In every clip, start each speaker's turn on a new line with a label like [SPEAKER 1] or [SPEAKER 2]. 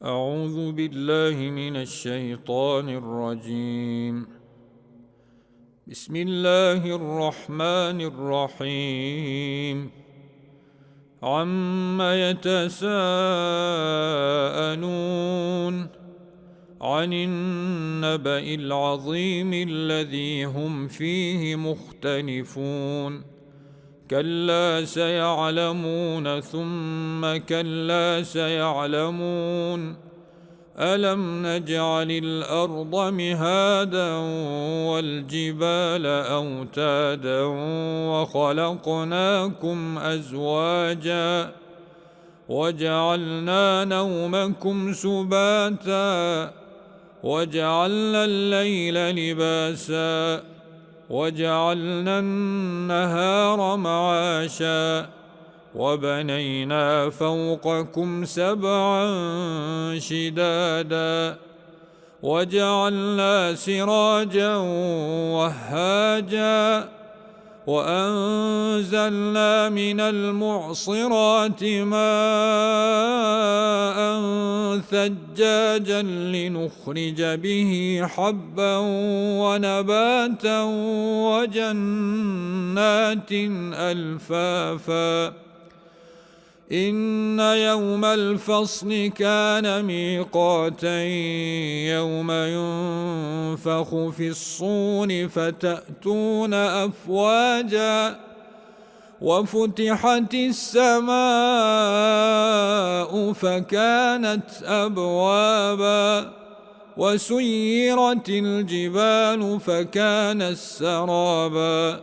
[SPEAKER 1] أعوذ بالله من الشيطان الرجيم. بسم الله الرحمن الرحيم. عم يتساءلون عن النبأ العظيم الذي هم فيه مختلفون. كلا سيعلمون ثم كلا سيعلمون. ألم نجعل الأرض مهادا والجبال أوتادا وخلقناكم أزواجا وجعلنا نومكم سباتا وجعلنا الليل لباسا وجعلنا النهار معاشا وبنينا فوقكم سبعا شدادا وجعلنا سراجا وهاجا وأنزلنا من المعصرات ماء ثجاجا لنخرج به حبا ونباتا وجنات ألفافا. إن يوم الفصل كان ميقاتا يوم ينفخ في الصور فتأتون أفواجا وفتحت السماء فكانت أبوابا وسيرت الجبال فكانت سرابا.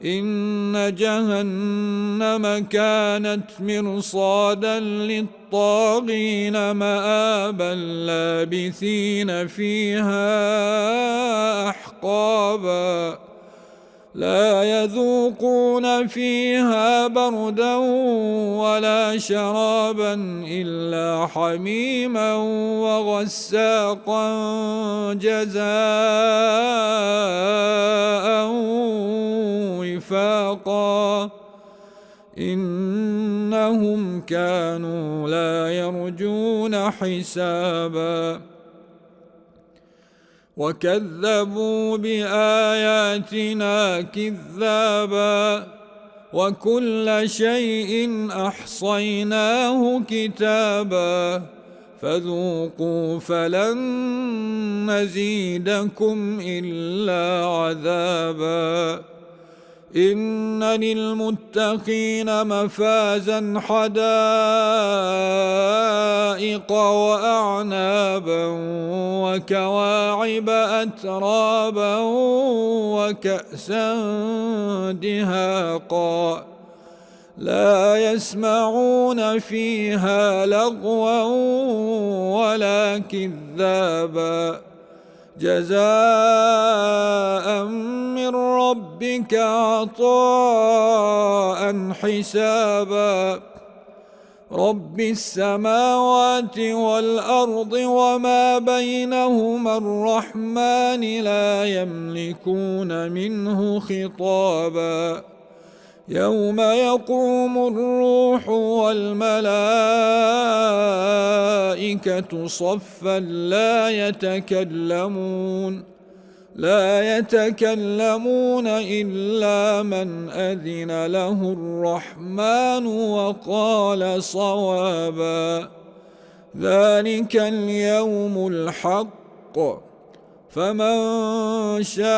[SPEAKER 1] إن جهنم كانت مرصادا للطاغين مآبا لابثين فيها أحقابا. لا يذوقون فيها بردا ولا شرابا إلا حميما وغساقا جزاء وفاقا. إنهم كانوا لا يرجون حسابا وكذبوا بآياتنا كذابا وكل شيء أحصيناه كتابا فذوقوا فلن نزيدكم إلا عذابا. إن للمتقين مفازا حدائق وأعنابا وكواعب أترابا وكأسا دهاقا لا يسمعون فيها لغوا ولا كذابا جزاء من ربك عطاء حسابا. رب السماوات والأرض وما بينهما الرحمن لا يملكون منه خطابا. يوم يقوم الروح والملائكة صفا لا يتكلمون إلا من أذن له الرحمن وقال صوابا. ذلك اليوم الحق فمن شاء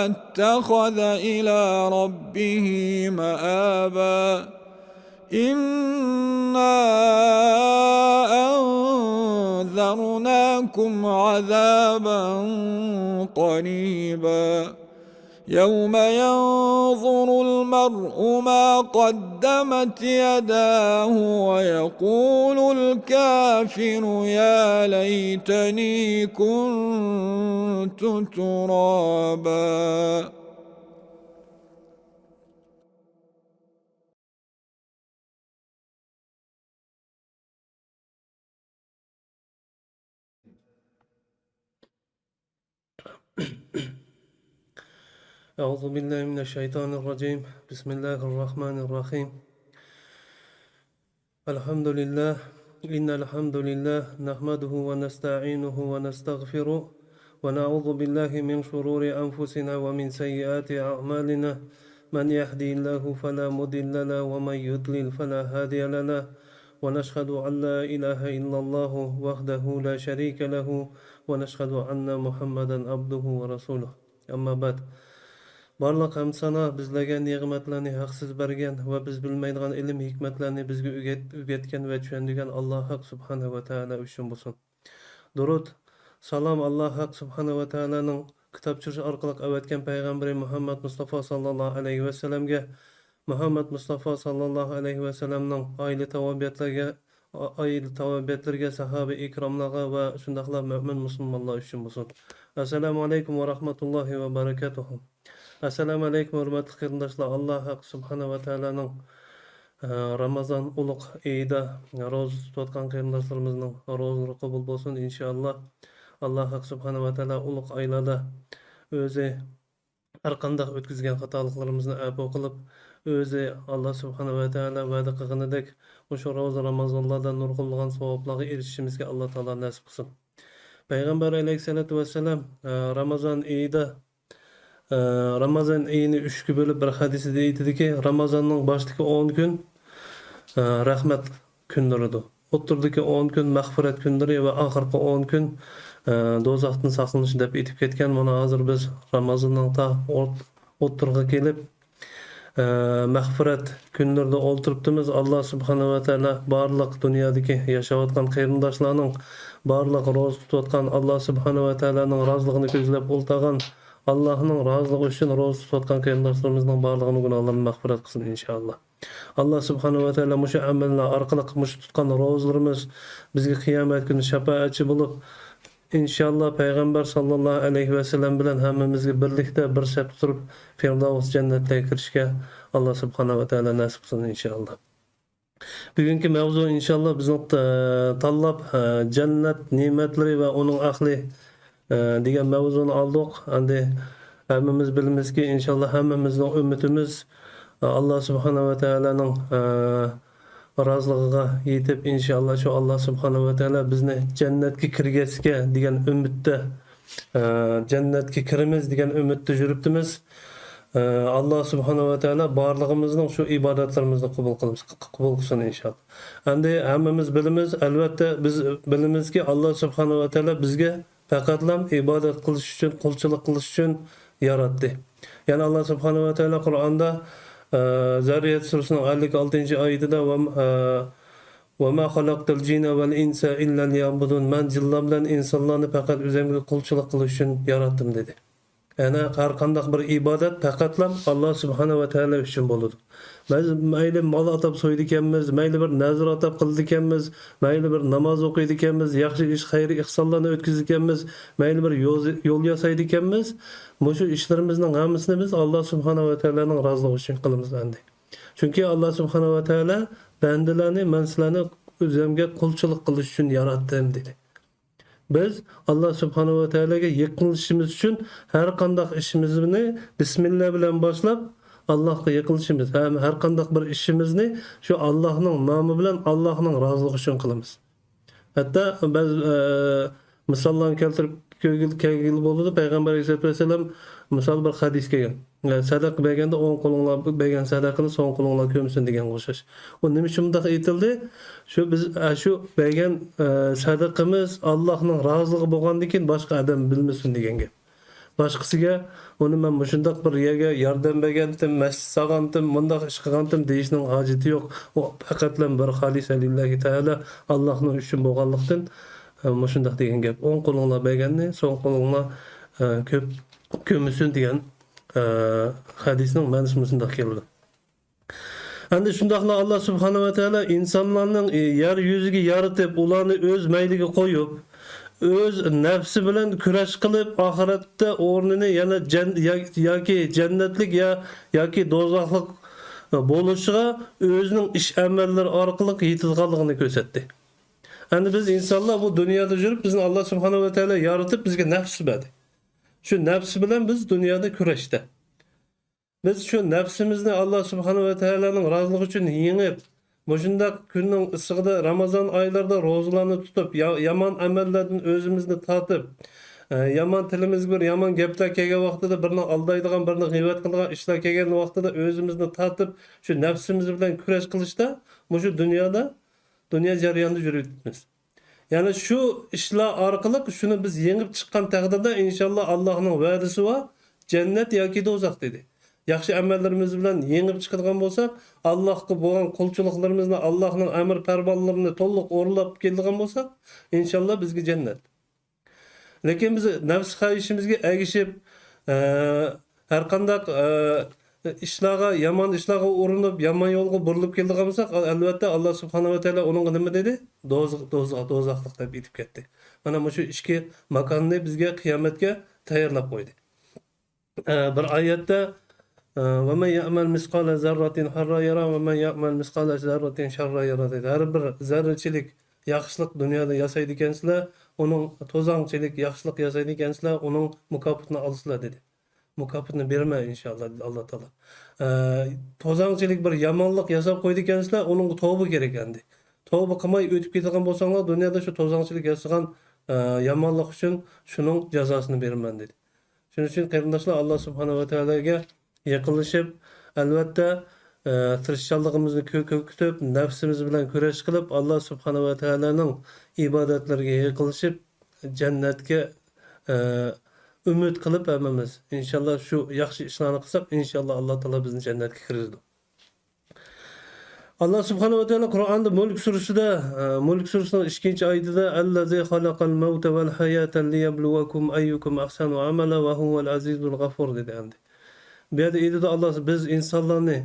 [SPEAKER 1] اتخذ إلى ربه مآبا. إنا أنذرناكم عذابا قريبا يوم ينظر المرء ما قدمت يداه ويقول الكافر يا ليتني كنت ترابا.
[SPEAKER 2] أعوذ بالله من الشيطان الرجيم. بسم الله الرحمن الرحيم. الحمد لله إن الحمد لله نحمده ونستعينه ونستغفره ونعوذ بالله من شرور أنفسنا ومن سيئات أعمالنا من يهدي الله فلا مضل له ومن يضلل فلا هادي له ونشهد أن لا إله إلا الله وحده لا شريك له ونشهد أن محمدا عبده ورسوله أما بعد Barliq hamd sana bizlarga ne'matlarni haqsiz bergan va biz bilmaydigan ilm hikmatlarni bizga o'rgatgan va tushundirgan Alloh haq subhanahu va taolo uchun bo'lsin. Durud, salom Alloh haq subhanahu va taoloning kitob tushirish orqali avatgan payg'ambari Muhammad Mustafa sallallohu alayhi va sallamga, Muhammad Mustafa sallallohu alayhi va sallamning oila tavobiyatlariga, sahoba ikromlarga va shundaqla mo'min musulmonlar uchun bo'lsin. Assalomu alaykum va rahmatullohi va barakatuh. Assalomu alaykum hurmatli qarindoshlar. Alloh haq subhanahu va taoloning Ramazon ulug' oyida ro'za tutayotgan qarindoshlarimizning ro'zalari qabul bo'lsin inshaalloh. Alloh haq subhanahu va taolo ulug' oylarda o'zi har qanday o'tkazgan xatoliklarimizni afv qilib, o'zi Alloh subhanahu va taolo va'da qilganidek o'sha ro'za Ramazonlarda nurg'unlagan savoblarga erishishimizga Alloh taolo nasib qilsin. Payg'ambar alayhisolatu vassalam Ramazon oyida Ramazon oyini 3 ga bo'lib bir hadisida aytadiki, Ramazonning boshidagi 10 kun rahmat kunlaridir. O'rtadagi 10 kun mag'firat kunlari va oxirgi 10 kun do'zaxdan saqlanish deb aytib ketgan. Mana hozir biz Ramazonning ta o'rtag'iga kelib mag'firat kunlarida o'ltiribmiz. Alloh subhanahu va taolo barliq dunyodagi yashayotgan qarindoshlarning barliq ro'za tutayotgan Alloh subhanahu va taoloning roziligini ko'zlab o'ltirgan Allah'ın razılığı için ro'za tutayotgan qarindoshlarimizning barlig'ini gunohlarini mag'firat qilsin inshaalloh. Alloh subhanahu va taolo mushu amallar orqali mushu tutgan ro'zalarimiz bizga qiyomat kuni shafaatchi bo'lib, inshaalloh payg'ambar sallallohu alayhi va sallam bilan hammamizga birlikda bir saf turib Firdavs jannatiga kirishga Alloh subhanahu va taolo nasib qilsin inshaalloh. Bugungi mavzu inshaalloh bizni tanlab jannat ne'matlari va uning ahli degan mavzuni oldik. Endi hammamiz bilamizki, inshaalloh hammamizning ummatimiz Alloh subhanahu va taoloning roziligiga yetib, inshaalloh shu Alloh subhanahu va taolo bizni jannatga kirgazga degan umidda, jannatga kiramiz degan umidda yuribmiz. Alloh subhanahu va taolo barlig'imizning shu ibodatlarimizni qabul qilsin inshaalloh. Endi hammamiz bilamiz, albatta biz bilamizki, Alloh subhanahu va taolo bizga faqatlam ibodat qilish uchun, qulchilik qilish uchun yaratdi. Ya'ni Alloh subhanahu va taolo Qur'onda Zariyat surasining 56-oyatida va ma xalaqtul jinna val insa illa liya'budun, men jinlar bilan insonlarni faqat o'zimga qulchilik qilish uchun yaratdim dedi. Ya'ni har qanday bir ibodat faqatlam Alloh subhanahu va taolo uchun bo'ladi. Biz mayli mol atab so'ydi ekanmiz, mayli bir nazr atab qildi ekanmiz, mayli bir namoz o'qiydi ekanmiz, yaxshi ish, xayri ihsonlarni o'tkazdi ekanmiz, mayli bir yo'l yasaydi ekanmiz, shu ishlarimizning hammasini biz Alloh subhanahu va taoloning roziligi uchun qilamiz endi. Chunki Alloh subhanahu va taolo bandalarni, men sizlarni o'zimga qulchilik qilish uchun yaratdim dedi. Biz Alloh subhanahu va taologa yaqinlashishimiz uchun har qanday ishimizni bismillah bilan boshlab Allohga yaqinlashimiz, har qanday bir ishimizni shu Allohning nomi bilan Allohning roziligi uchun qilamiz. Hatto biz misollarni keltirib kelgan bo'ldi. Payg'ambar sollallohu alayhi vasallam misol bir hadis kelgan. Sadaq berganda 10 qo'linglar bergan sadaqani so'ng qo'linglar ko'msin degan o'xshash. U nima uchun bunday aytildi? Shu biz shu bergan sadaqamiz Allohning roziligi bo'lgandan keyin boshqa odam bilmasin degan gap. Boshqasiga uni men shundoq bir yerga yordam bergandim, masjid solgandim, bundoq ish qilgandim deyishning hojati yo'q. U faqatlam bir xolisa lillahi taala Allohning uchun bo'lganlikdan shundoq degan gap. 10 qo'linglar berganni so'ng qo'linglar ko'msin degan hadisning ma'nosi shundoq keldi. Endi shundaqla Alloh subhanahu va taolo insonlarning yer yuziga yaratib, ularni o'z mayliga qo'yib, o'z nafsi bilan kurash qilib, oxiratda o'rnini yana yoki jannatlik yoki do'zaxlik bo'lishiga o'zining ish amallari orqali yetadiganligini ko'rsatdi. Endi biz insonlar bu dunyoda yurib, bizni Alloh subhanahu va taolo yaratib bizga nafs berdi. Shu nafs bilan biz dunyoda kurashda. Biz shu nafsimizni Alloh subhanahu va taoloning roziligi uchun yengib, Mushundaq kunning issig'ida Ramazon oylarida ro'zalarni tutib, yomon amallardan o'zimizni tatib, yomon tilimiz bir yomon gaplar kelgan vaqtida birni aldaydigan, birni g'iybat qilgan ishlar kelgan vaqtida o'zimizni tatib, shu nafsimiz bilan kurash qilishda, mushu dunyo jarayonida yuribmiz. Ya'ni shu ishlar orqali shuni biz yengib chiqqan taqdirda inshaalloh Allohning va'dasi va jannat yoki do'zax dedi. Yaxshi amallarimiz bilan yengib chiqadigan bo'lsak, Allohga bo'lgan qulchiliklarimizni, Allohning amr farmonlarini to'liq o'rlab keladigan bo'lsak, inshaalloh bizga jannat. Lekin biz nafs xohishimizga ergishib, har qanday ishlarga, yomon ishlarga urinib, yomon yo'lga burilib keladigan bo'lsak, albatta Alloh subhanahu va taolo uning nima dedi? Do'zaxlik deb aytib ketdi. Mana shu ishki makonni bizga qiyomatga tayyorlab qo'ydi. Bir oyatda وَمَنْ يَعْمَلْ مِثْقَالَ ذَرَّةٍ خَيْرًا يَرَهُ وَمَنْ يَعْمَلْ مِثْقَالَ ذَرَّةٍ شَرًّا يَرَهُ dedi. Har bir zarrachilik yaxshilik dunyoda yasaydi ekansizlar, uning to'zonchilik yaxshilik yasaydi ekansizlar, uning mukofotini olsizlar dedi. Mukofotni berma inshaalloh dedi Alloh taolo. To'zonchilik bir yomonlik yasab qo'ydi ekansizlar, uning tavba kerak endi. Tavba qilmay o'tib ketgan bo'lsanglar, dunyoda shu to'zonchilik yasagan yomonlik uchun shuning jazosini beraman dedi. Shuning uchun qarindoshlar Alloh subhanahu va taologa yaqinlashib, albatta tirishchanligimizni ko'kitib, nafsimiz bilan kurash qilib, Alloh subhanahu va taoloning ibodatlariga yaqinlashib, jannatga umid qilib hammamiz inshaalloh shu yaxshi ishlarni qilsak, inshaalloh Alloh taolo bizni jannatga kirgizadi. Allah subhanahu wa ta'ala Qur'onda Mulk surasining 2-oyatida allazi xalaqal mauta val hayata liyabluwakum ayyukum ahsanu amala va huval azizul g'afur dedi endi. Bu yerda aytadi Alloh biz insonlarni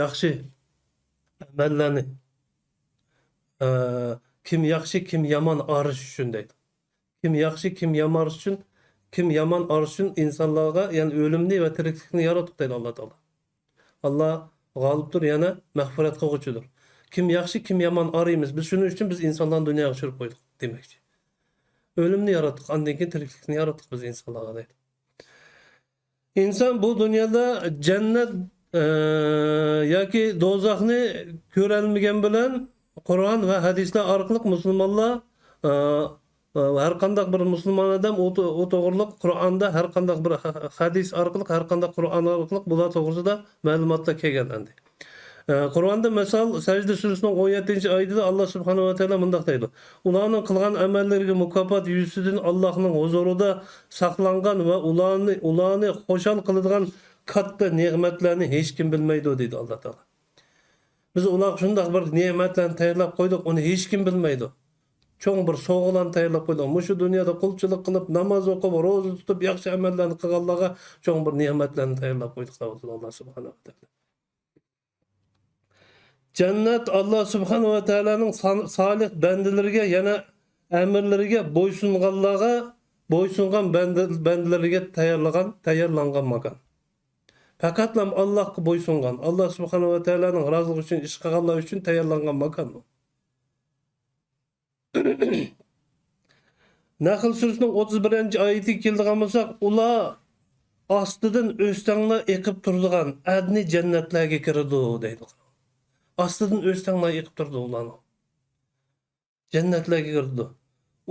[SPEAKER 2] yaxshi amallarni kim yaxshi, kim yomon arish uchun deydi. Kim yaxshi, kim yomon arish uchun insonlarga, ya'ni o'limni va tiriklikni yaratdi deydi Alloh taolo. Allah g'olibdir, yana mag'firat qiluvchidir. Kim yaxshi, kim yomon araymiz. Biz shuning uchun biz insonlarni dunyoga tushirib qo'ydik demakchi. O'limni yaratdik, undan keyin tiriklikni yaratdik biz insonlarga deydi. İnsan bu dünyada cennet yoki do'zaxni ko'rolmagan bilan Qur'on va hadislar orqali musulmonlar har qanday bir musulmon odam o to'g'riliq Qur'onda har qanday bir hadis orqali, har qanday Qur'on orqali bular to'g'risida ma'lumotlar kelgan endi. Qur'onda misol Sajda surasining 17-oyatida Alloh subhanahu va taolo mundaq deydi. Ularning qilgan amallariga mukofot yuzidan Allohning huzurida saqlangan va ularni xo'shal qiladigan katta ne'matlarni hech kim bilmaydi deydi Alloh taolo. Biz ularga shunday bir ne'matlarni tayyorlab qo'ydik, uni hech kim bilmaydi. Cho'ng bir sovg'alarni tayyorlab qo'ydik. Shu dunyoda qulchilik qilib, namoz o'qib, ro'za tutib, yaxshi amallarni qilganlarga cho'ng bir ne'matlarni tayyorlab qo'ydik deydi Alloh subhanahu va taolo. Cennet Allah subhanahu wa ta'alaning salih bandalariga yana emirlariga bo'ysungan bandalariga tayyorlangan makan. Faqatlam Allohga bo'ysungan, Allah subhanahu wa ta'alaning roziligi uchun ish qilganlar uchun tayyorlangan makan. Nahl surasining 31-oyatiga keldigan bo'lsak, ular ostidan o'stanglar eqib turadigan adni jannatlarga kiradi deydi. Astidan o'stanglar yiqib turdi ularni. Jannatlarga kirdi.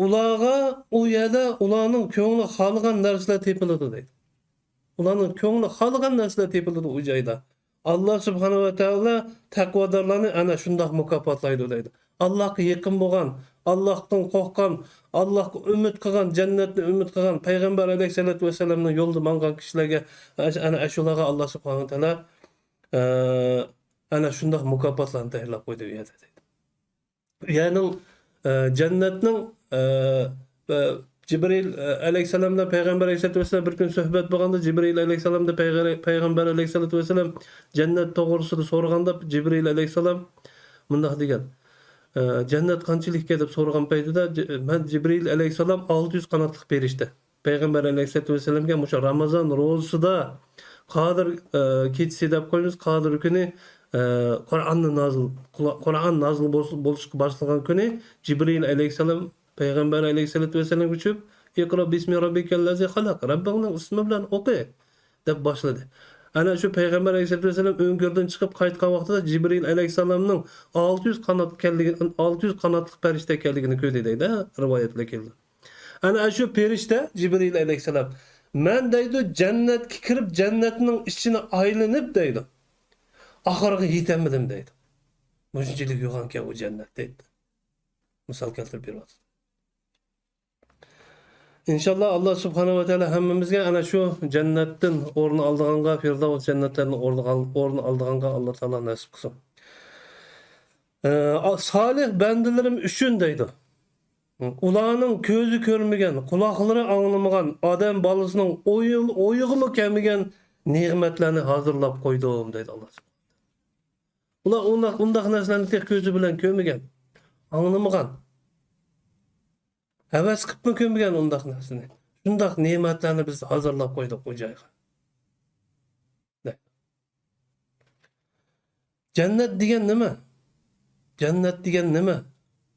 [SPEAKER 2] Ularga u yerda ularning ko'ngli xohlagan narsalar tepiladi deydi. Ularning ko'ngli xohlagan narsalar tepiladi u joyda. Alloh subhanahu va taolo taqvodorlarni ana shunday mukofotlaydi deydi. Allohga yaqin bo'lgan, Allohdan qo'rqqan, Allohga umid qilgan, jannatni umid qilgan payg'ambar alayhisolatu vasallamning yo'lida mangan kishilarga ana shularga Alloh subhanahu va taolo ana shunday mukofotlarni tayyorlab qo'ydi bu yerda deydi. Ya'ni jannatning Jibril alayhisalomdan payg'ambar alayhisolatu vasallam bir kun suhbat bo'lganda Jibril alayhisalomdan payg'ambar alayhisolatu vasallam jannat to'g'risida so'raganda Jibril alayhisalom bunday degan. Jannat qanchalikka deb so'ragan paytida men Jibril alayhisalom 600 qanotlik berishdi. Payg'ambar alayhisolatu vasallamga o'sha Ramazon ro'zasida Qodir kechasi deb qo'yamiz, Qodir kuni Qur'on nozil bo'lishga boshlagan kuni Jibril alayhisalom payg'ambar alayhisolatu vasallam uchib "Iqro bismi robbikallazi xalaq" Rabbingning ismi bilan o'qi deb boshladi. Ana şu Peygamber Aleyhisselam öngörden çıkıp qaytkan vaqtida Cibril Aleyhisselam'ның 600 kanat keldigini, 600 kanatlık perişte keldigini köydü deydi, rivayetle keldi. Ana şu perişte Cibril Aleyhisselam men deydi cennetke kirip cennetning içine aylanıp deydi. Ahırga yetemedim deydi. Müşinçilik yoğanken o cennet deydi. Misal keltirip berýär. İnşallah Allah subhanahu ve teala hemmemizge ana şu cennetten ornu aldığanga, Firdavs cennetlerinin ornu aldığanga Allah Teala nasip kılsın. Salih bendilerim üçün deydi. Ulanın közü körmegen, kulakları anlamagan, adam balısının oyuğumu kemigen nimetlerini hazırlap koydum deydi Allah. Ulan undaq narsalarni tek közü bilen kömegen, anlamagan. Heves kıpmı kömegen undaq narsani. Şundaq nimetlerini biz hazırlap koyduk o joyga. Cennet degen nima? Cennet degen nima?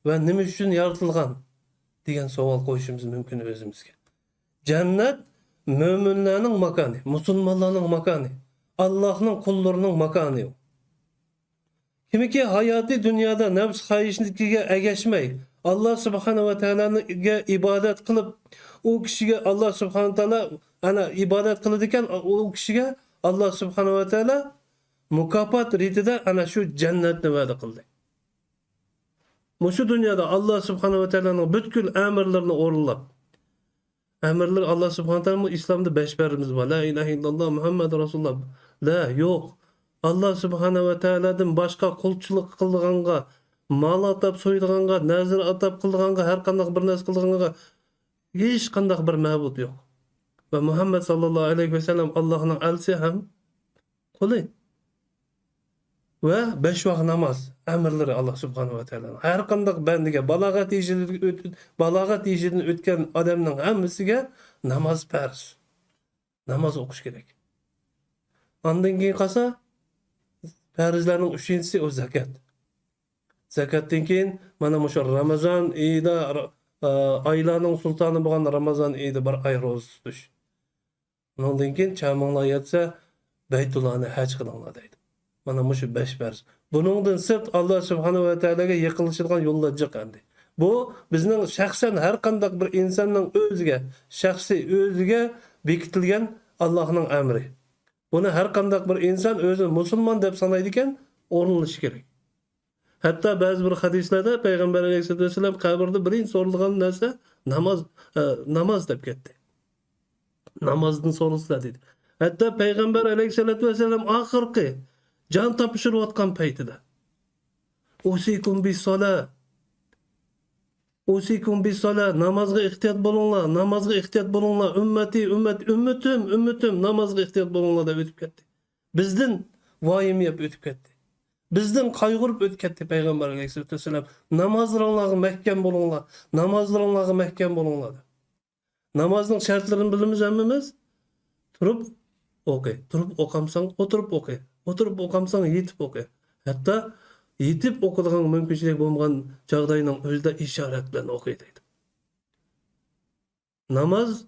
[SPEAKER 2] Ve nima üçün yaratılgan? Degen savol koyuşumuz mümkün özümüzge. Cennet müminlerinin makanı, musulmanların makanı, Allah'ın kullarının makanı. Kimiki hayati dünyada nefs hayişlikiga egeşmey, Allah subhanahu ve teala'ga ibadet kılıp, o kişiye Allah subhanahu ve teala ana ibadet kılıdiken o kişiye Allah subhanahu ve teala mukafat ritide ana şu cennetni va'da kıldı. Şu dünyada Allah subhanahu ve teala'nın bütkül emirlerini orulap, emirler Allah subhanahu ve teala İslam'da 5 berimiz var. La ilahe illallah Muhammed Resulullah. La yok. Allah subhanahu ve teala'dan başka kulçuluk kılganga, mal atap soyduğanga, nazır atap kılganga, her kandak bir nas kılganga hiç kandak bir mabut yok. Ve Muhammed sallallahu aleyhi ve sellem Allah'ın elçisi hem kulu. Ve 5 vakit namaz emirleri Allah subhanahu ve teala. Her kandak bendige balagat iyicini ötken adamның hemmisiga namaz farz. Namaz okuş gerek. Ondan keyin qalsa farzlarning 3-inchisi o zakat. Zakatdan keyin mana şu Ramazan ayida aylarning sultani bo'lgan Ramazan ayida bir ay roza tutish. Ondan keyin chamanglar yetsa Baytullohni haj qilinglar deydi. Mana şu 5 farz. Buningdan sırt Allah subhanahu ve teala'ga yiqilishadigan yo'llar jiq endi. Bu bizning shaxsan har qanday bir insonning o'ziga, shaxsiy o'ziga bekitilgan Allohning amri. Buni har qanday bir inson o'zi musulmon deb sanaydi ekan, o'rnilishi kerak. Hatto ba'zi bir hadislarda Payg'ambar alayhisolam qabrda birinchi so'rilgan narsa namoz deb ketdi. Namozdan so'ralsa dedi. Hatto Payg'ambar alayhisolam oxirgi can topshirayotgan paytida usikum bis-sola namazga ehtiyot bo'linglar, namazga ehtiyot bo'linglar, ummatim namazga ehtiyot bo'linglar deb o'tib ketdi. Bizdan voyim yeb o'tib ketdi. Bizdan qayg'urib o'tib ketdi Payg'ambar alayhisolam. Namozlaringlarga mahkam bo'linglar, namozlaringlarga mahkam bo'linglar. Namozning shartlarini bilamiz hammamiz. Turib o'qi, turib o'qamsan, o'tirib o'qi. Oturup okamsan yetip oku. Hatta yetip okuduğun mümkünçilik bulmagan jagdayning özde işaret bilen okuydu. Namaz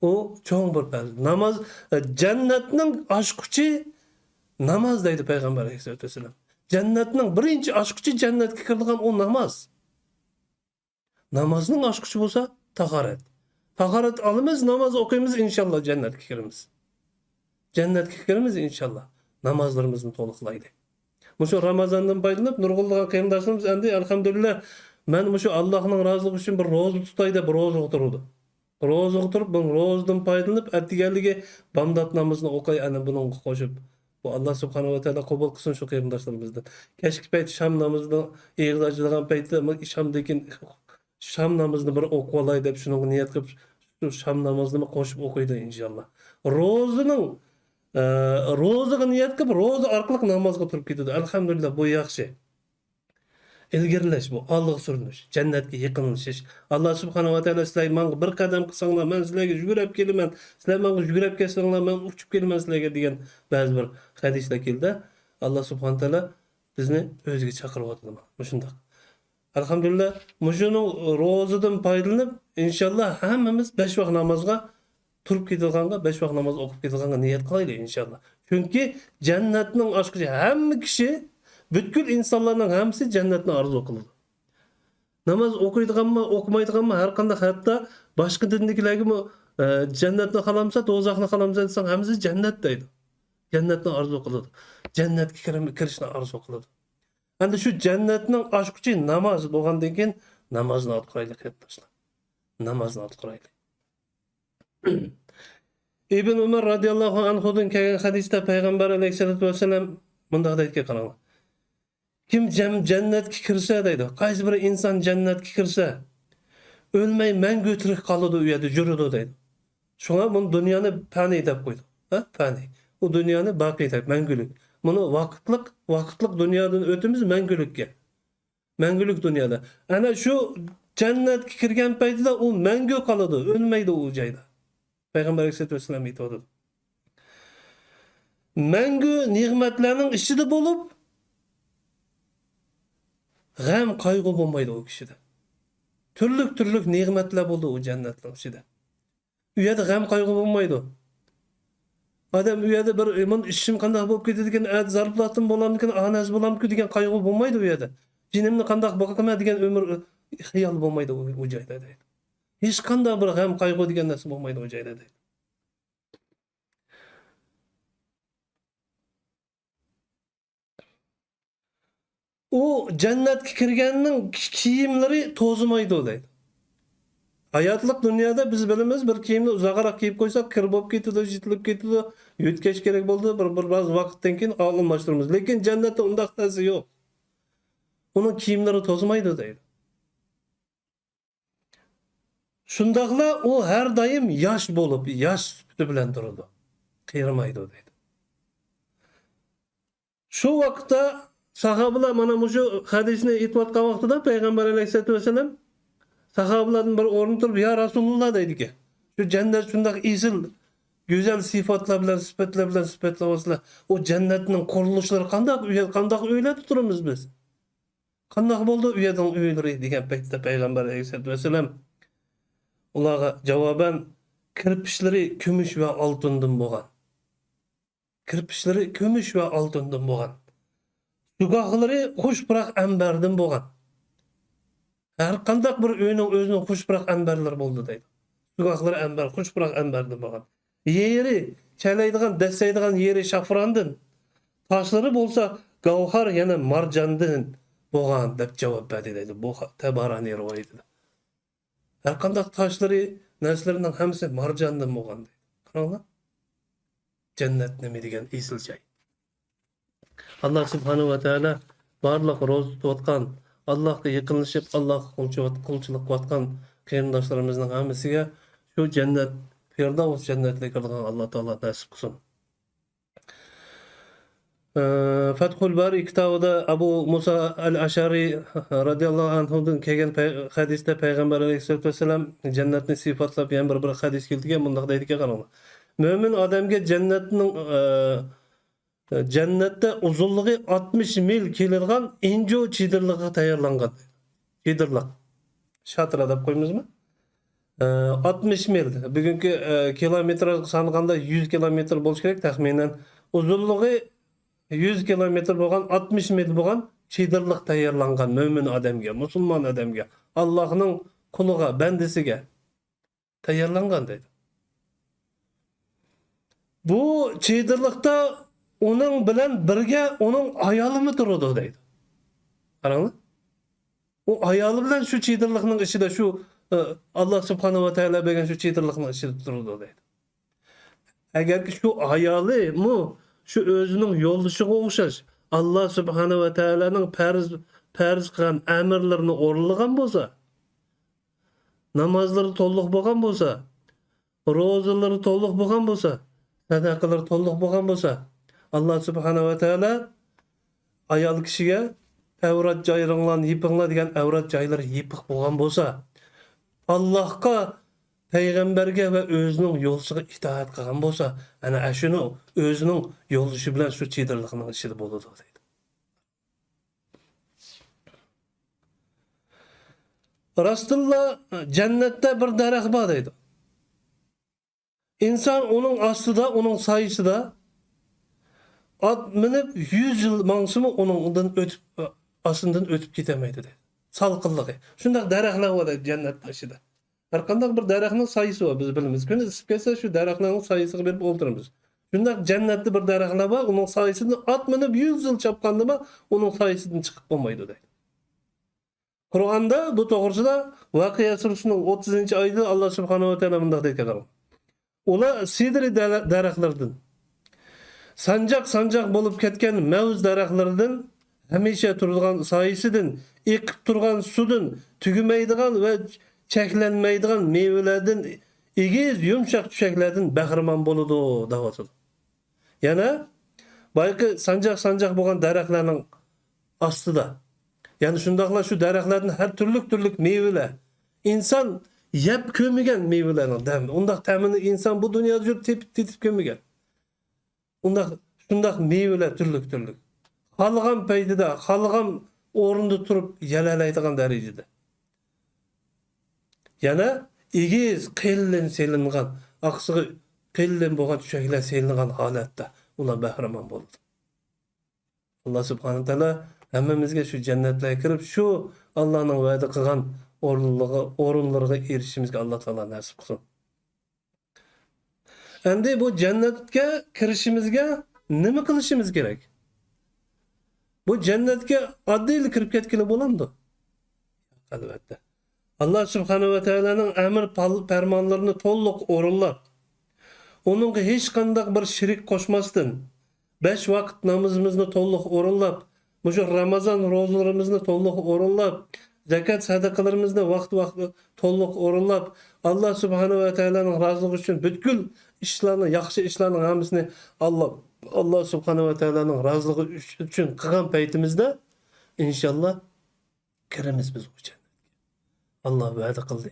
[SPEAKER 2] o çoğun bir farz. Namaz cennetning aşkıçı namaz deydi Peygamber Aleyhisselam. Cennetning birinci aşkıçı cennetke kirdigan o namaz. Namazning aşkıçı bolsa taharet. Taharet alımız namaz okuyumuz inşallah cennetke kirimiz. Cennetke kirimiz inşallah. Namazlarımızın toluqlaydı. Şu Ramazandan paylanıp nurgulluğa kıyımdaşlarımız endi elhamdülillah ben şu Allah'ın razılığı için bir roza tutaydı, bir roza oturdu. Roza oturup bu rozadan paylanıp ettigellige bamdat namazını okay ana bunun koşup bu Allah subhanahu ve teala kabul kılsın şu kıyımdaşlarımızdan. Keşke payt Şam namazını eğilacılığın paytı ama Şam namazını bir okualay deyip şunu niyet kılıp şu Şam namazını koşup okuydu inşallah. Rozanın rozaga niyat qilib roza orqali namozga turib ketadi. Alhamdulillah bu yaxshi. Ilgirlash bu, Allohga surinish, jannatga yaqinlashish. Allah subhanahu va taolo sizlarga men bir qadam qilsanglar, men sizlarga yugurib kelaman. Sizlar menga yugurib kelsanglar, men uchib kelaman sizlarga degan ba'zi bir hadislar keldi. Allah subhanahu taolo bizni o'ziga chaqiryapti. Shunday. Alhamdulillah, mushuni rozadan foydalanib, inshaalloh hammamiz 5 vaqt namozga turib ketadiganға 5 vaqt namoz o'qib ketadiganға niyat qilaylik inshaalloh. Chunki jannatning oshqochi hamma kishi, butkul insonlarning hammasi jannatni orzu qiladi. Namoz o'qiydiganmi, o'qimaydiganmi, har qanday hatto boshqa dindagilarga jannatni xohlamasa, do'zaxni xohlamasa desang, hammasi jannat deydi. Jannatni orzu qiladi. Jannatga kirishni orzu qiladi. Endi shu jannatning oshqochi namoz bo'lgandan keyin namozni o'qiylik yurtdoshlar. Namozni o'qiylik. Ibn Umar radhiyallohu anhudan kelgan hadisda payg'ambar alayhisolatu vasallam bunday aytgan qarang. Kim jannatga kirsa deydi. Qaysi bir inson jannatga kirsa, o'lmay mangu tirik qoladi, u yerda yuradi deydi. Shunga bu dunyoni fani deb qo'ydi. Ha? Fani. U dunyoni baqiy deb, mangulik. Buni vaqtliq dunyodan o'timiz mangulikka. Mangulik dunyoda. Ana shu jannatga kirgan paytida u mangu qoladi, o'lmaydi u joyda. Payg'ambar alayhisolatu vasallam aytadi. Mangu ne'matlarning ichida bo'lib, g'am qayg'u bo'lmaydi u kishida. Turlik ne'matlar bo'ldi u jannatning ichida. U yerda g'am qayg'u bo'lmaydi. Adam u yerda bir ishim qanday bo'lib ketadigan, zarplatim bo'lammikin, onasi bo'lammikin degan qayg'u bo'lmaydi u yerda. Jinimni qanday boqaman degan umr xiyol bo'lmaydi u joyda deydi. Hech qanday bir g'am qayg'u degan narsa bo'lmaydi u joyda deydi. U jannatga kirganning kiyimlari to'zimaydi deydi. Hayotlik dunyoda biz bilamiz, bir kiyimni uzoqroq kiyib qo'ysak, kir bo'lib ketadi, jitilib ketadi, yutkash kerak bo'ldi, bir vaqtdan keyin almashtiramiz. Lekin jannatda undaq narsa yo'q. Uning kiyimlari to'zimaydi deydi. Shundaqla u har doim yosh bo'lib, yosh sifati bilan turadi. Qiyirmaydi deydi. Shu vaqtda sahobalar mana shu hadisni aytayotgan vaqtida payg'ambar alayhisolatu vasallam sahobalardan bir o'rin turib, "Ya Rasululloh" deydi-ki, "Shu jannat shundaq esil, go'zal sifatlar bilan sifatlab o jannatning qurilishlari qanday uylarda turamiz biz? Qanday bo'ldi u yerning uylari?" degan paytda payg'ambar alayhisolatu vasallam ularga javoban kirpishlari kumush va oltindan bo'lgan. Kirpishlari kumush va oltindan bo'lgan. Sugoqlari xushpurak ambardan bo'lgan. Har qanday bir uyning o'zining xushpurak ambarlari bo'ldi deydi. Sugoqlari ambar, xushpurak ambardan bo'lgan. Yeri, chalaydigan, dassaydigan yeri shafrondan. Toshlari bo'lsa gavhar yana marjandan bo'lgan deb javob berdi deydi. Bu Tabarani rivoyatida. Har qanday toshlari, narsalarining hammasi marjandan bo'lgan deydi. Qaranglar. Jannat nima degan esil joy. Allah subhanahu va taala barliq ro'za tutayotgan, Allohga yaqinlashib, Allohga qulchilik qilayotgan qarindoshlarimizning hammasiga shu jannat, Firdavs jannatiga kiradigan Alloh taolo nasib qilsin. Fathul Bari kitobida Abu Musa al-Ashari radhiyallohu anhudan kelgan hadisda payg'ambar alayhisolatu vasallam jannatni sifatlab yana bir hadis keltirgan, bundaq deydi-ki, qaranglar. Mo'min odamga jannatda uzunluğu 60 mil keladigan injo chidirliqqa tayyorlangan. Chidirliq. Shatra deb qo'ymizmi? 60 mil. Bugungi kilometr sanaganda 100 kilometr bo'lishi kerak taxminan. Uzunluğu 100 kilometr bo'lgan 60 mil bo'lgan chidirliq tayyorlangan mo'min odamga, musulmon odamga, Allohning quliga, bandasiga tayyorlangan deydi. Bu chidirliqda onun bilan birga onun ayolimi turadi deydi. Qaranglar. O ayoli bilan shu chidirliqning ichida shu Alloh subhanahu va taolo bergan shu chidirliqning ichida turadi deydi. Agarki shu ayoli shu o'zining yo'ldoshiga o'xshash Alloh subhanahu va taolaning farz qilgan amirlarini o'rinlagan bo'lsa, namozlari to'liq bo'lgan bo'lsa, ro'zalari to'liq bo'lgan bo'lsa, sadaqalar to'liq bo'lgan bo'lsa, Allah subhanahu va taala ayol kishiga avrat joylaringlarni yipinglar degan avrat joylari yipiq bo'lgan bo'lsa, Allohga, payg'ambarga va o'zining yo'lisiga itoat qilgan bo'lsa, ana shuni o'zining yo'lishi bilan shu chidirliqning ichida bo'ladi deydi. Rasululloh jannatda bir daraxt bor deydi. İnsan onun aslında, onun sayısında at minip 100 yıl mansımı onundan ötüp aslından ötüp gitemeydi dedi. Salqınlığı. Şundaq daraxtlar var cennet taşıda. Her qandaq bir daraxtın sayısı var biz bilimiz. Gün isip kelse şu daraxtların sayısını berip oldurumuz. Şundaq cennetli bir daraxtlar var, onun sayısını at minip 100 yıl çapqandımı onun sayısından çıkıp bolmaydı dedi. Kur'an'da bu toğrusida Vakıya Surasının 30. ayda Allah Subhanahu ve Teala mundaq deydi. Ola sidri daraxtlardan sancak bolup ketken mevz daraxtlardan hemişe turgan sayısıdın, iqip turgan sudun, tügümeydigan ve çeklenmeydigan meyvelerden, igiz yumşak tüşeklerden bahriman boludu davatıdı. Yani, bayki sancak bolgan daraxtlarning astıda. Yani şundaqla şu daraxtlardan her türlük meyveler. İnsan yep kömügen meyvelerning demi. Ondaq temini insan bu dünyada jürüp titip kömügen. Şundaq meyveler türlük. Halgan peytida, halgan orunda turup yalalaydigan derecede. Yana igiz qillen selingan, aqsığı qillen bolgan tüşekler selingan halatda ular bahriman boldu. Allah Subhanahu Teala hammamizga şu cennetlarga kirib, şu Allah'ның va'da qilgan orunlarga erishishimizga Allah Taala nasib qilsin. Endi bu cennetga kirishimizga nima qilishimiz kerak? Bu cennetga oddiy kirib ketgili bo'lamdi? Albatta. Allah Subhanahu ve Teala'nın emir fermanlarını to'liq o'rinlab, onunga hech qanday bir shirik qo'shmasdan 5 vaqt namozimizni to'liq o'rinlab, mushu Ramazon ro'zalarimizni to'liq o'rinlab, zakat sadaqalarimizni vaqt-vaqti to'liq o'rinlab, Allah Subhanahu ve Teala'nın razılıq uchun butkul ishlarni, yaxshi ishlarning hammasini Allah Subhanahu ve Teala'nın razılığı uchun qilgan paytimizda inshaalloh kiramiz biz bu cennetga. Allah va'da qildi.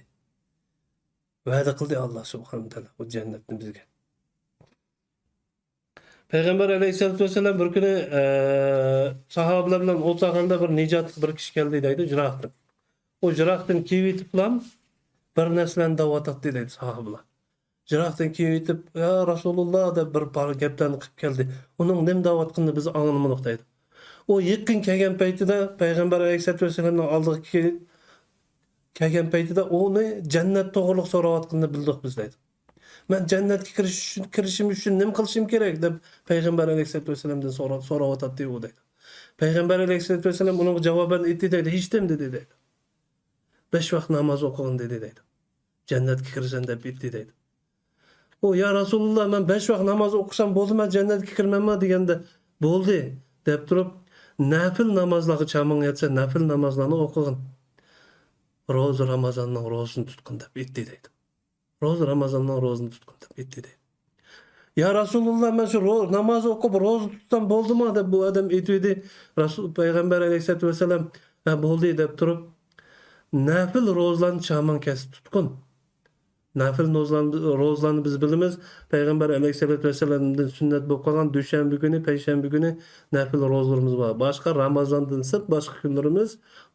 [SPEAKER 2] Va'da qildi Allah Subhanahu ve Teala bu cennetni bizga. Peygamber Aleyhisselatü Vesselam bir kuni sahabalar bilan o'tirganda bir nijotli bir kishi keldi deydi, jiraqdan. O jiraqdan kiyib bilan bir narsalarni da'vatdi deydi sahabalar. Jiraqdan kiyib ya Rasulullah deb bir gaplarni qilib keldi. Uning nim da'vatqini biz anglamadik deydi. O yaqin kelgan paytida Peygamber Aleyhisselatü Vesselamning oldiga kelgan paytida uni jannat to'g'riliq so'rayotganini bildik biz deydi. Men jannatga kirishim uchun nima qilishim kerak deb Peygamber Aleyhisselatü Vesselamdan so'rayotdi u deydi. Peygamber Aleyhisselatü Vesselam uning javoban aytdi deydi, hech nima dedi deydi. 5 vaqt namoz o'qigin dedi deydi. Jannatga kirasan deb aytdi deydi. O ya Rasulullah men 5 vaqt namoz o'qisam bo'ldimi, jannatga kirmayman deganda bo'ldi deb turib, nafil namozlarga chaming yetsa nafil namozlarni o'qigin. Ro'za Ramazonning ro'zasini tutqin deb aytdi deydi. Ro'za Ramazonning ro'zasini tutqin deb aytdi deydi. Ya Rasulullah men shu namoz o'qib ro'za tutsam bo'ldimi deb bu odam aytdi. Rasul Peygamber Aleyhisselatü Vesselam bo'ldi deb turib, nafil ro'zalarni chaming kesib tutqin. Nafil ro'zalarni biz bilamiz. Peygamber Aleyhisselatü Vesselam'dan sünnet bo'lib qolgan dushanba kuni, payshanba kuni nafil ro'zalarimiz bor. Boshqa Ramazondan sirt boshqa kunlarimiz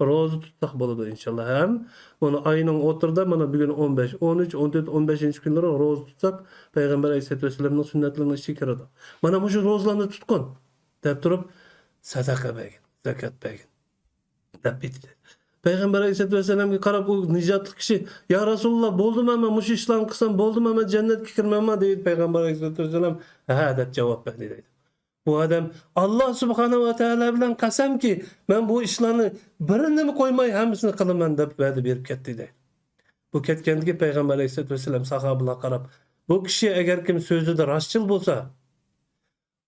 [SPEAKER 2] ro'za tutsak bo'ladi inshaalloh. Ham buni ayning o'tirda mana bugun 15, 13, 14, 15-kunlari ro'za tutsak Peygamber Aleyhisselatü Vesselam'ning sunnatlarini ichiga kiradi. Mana shu ro'zalarni tutqin deb turib sadaqa bergin, zakat bergin deb aytdi. Peygamber Aleyhisselatü Vesselam'ga qarab u nijotli kishi ya Rasulullah bo'ldimi men mush ishlarni qilsam bo'ldimi men jannatga kirmayman deydi. Peygamber Aleyhisselatü Vesselam ha deb javob berdi deydi. Bu adam Allah Subhanahu ve Teala bilan qasamki men bu ishlarni birini qo'ymay hammasini qilaman deb va'da berib ketdi deydi. Bu ketgandagi Peygamber Aleyhisselatü Vesselam sahobalarga qarab bu kishi agar kim so'zida rostchil bo'lsa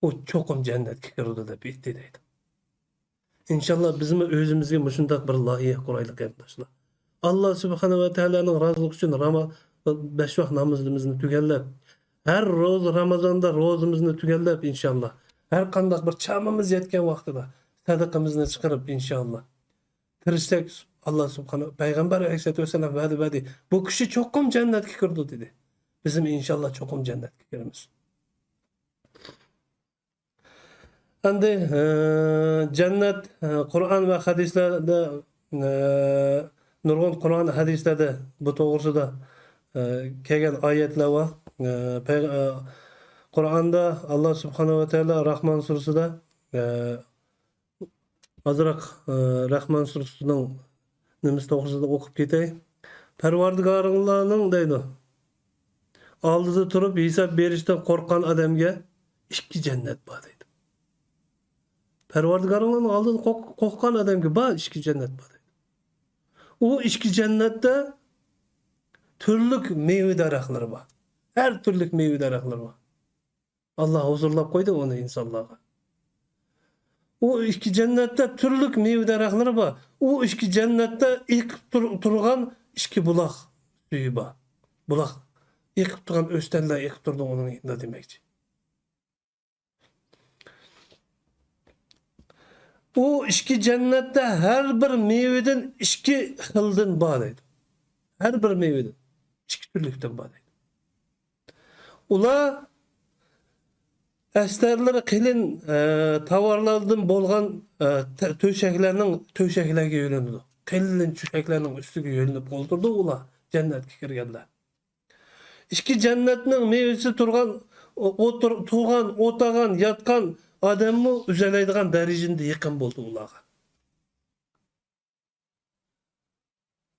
[SPEAKER 2] u cho'qim jannatga kiradi deb aytdi deydi. İnşallah bizim özümüzge mushundaq bir loyiha quraylik arkadaşlar. Allah Subhanahu ve Teala'nın razılığı uchun 5 vaqt namozimizni tugallab, her ro'za Ramazonda ro'zamizni tugallab inshaalloh. Her qanday bir chamimiz yetgan vaqtida sadaqamizni chiqarib inshaalloh tirishsak Allah Subhanahu Peygamber Aleyhisselatü Vesselam va'da bu kishi cho'qim jannatga kirdi dedi. Bizim inshaalloh cho'qim jannatga kiramiz. Endi cennet Kur'an ve hadislerde nurg'un Kur'an hadislarda bu to'g'risida kelgan oyatlar var. Qur'onda Alloh subhanahu va taolo Rahmon surasida azroq Rahmon surasining nimasi to'g'risida o'qib ketay. Parvardigoringlarning deydi. Oldida turib hisob berishdan qo'rqqan odamga ikki jannat bor deydi. Parvardigoringlarning oldida qo'rqqan odamga bor ikki jannat bor deydi. U ikki jannatda turli meyve daraxtlari bor. Her türlü meyve daraxtlari bor. Allah huzurlab qo'ydi onu insonlarga. O ikki jannatda turli meyve daraxtlari bor. O ikki jannatda eqib turgan ikki buloq suyi bor. Buloq eqib turgan o'stanlar eqib turdi onun yanında demekçi. O ikki jannatda her bir meyveden ikki xildan bor deydi. Her bir meyveden ikki turlikdan bor deydi. Ular əsərləri qilin tavarlardan bolğan töşəklərə yönüldü. Qilin töşəklərinin üstüge yönülüp oldurdu ular cənnətə kirganlar. İki cənnətnin meyvesi turgan, otağan, yatqan adamı üzələydiğən dərəcəndə yaxın boldu ularga.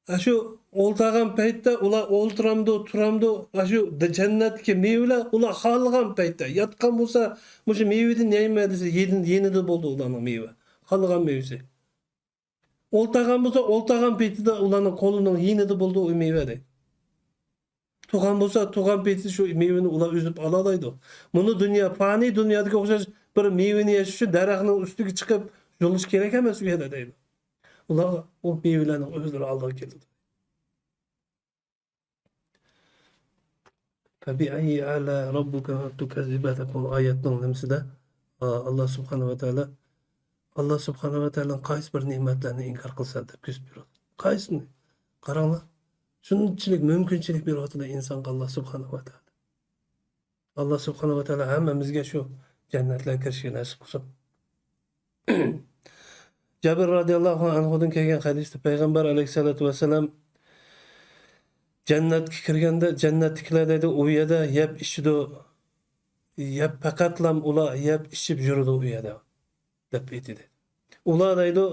[SPEAKER 2] Aşu oltağan paytda ular olturamdı, turamdı. Aşu cennetki meyveler ular xalığan paytda yatqan bolsa, muşu meyveden yemedisi yenidi boldu ularning meyve. Xalığan meyvesi. Oltağan bolsa, oltağan paytda ularning qolunun yenidi boldu o meyvede. Tuğan bolsa, tuğan paytda şu meyveni ular üzüp alalaydı. Bunu dünya, fani dünyadaki oxşaş bir meyveni yeşiş üçün daraxtning üstüge chiqib yolish kerak emas u yerda deydi. Ular o meyvelerning o'zlari aldiga keldi. فبأي آلاء ربك تكذبان bu ayetning nimsida Allah subhanahu va taolo Allah subhanahu va taolo qaysi bir ne'matlarni inkor qilsa deb ko'rsatib beradi. Qaysini? Qaranglar. Shunchilik mumkinchilik beryapti insonga Allah subhanahu va taolo. Allah subhanahu va taolo hammamizga shu jannatlarga kirishga nasib qilsin. Jabir radıyallahu anhudan kelgan hadisda payg'ambar alayhisolatu vasallam jannatga kirganda jannatliklar deydi u yerda yeb ichidi, yeb faqatlam ular yeb ichib yuradi u yerda deb aytdi. Ular deydi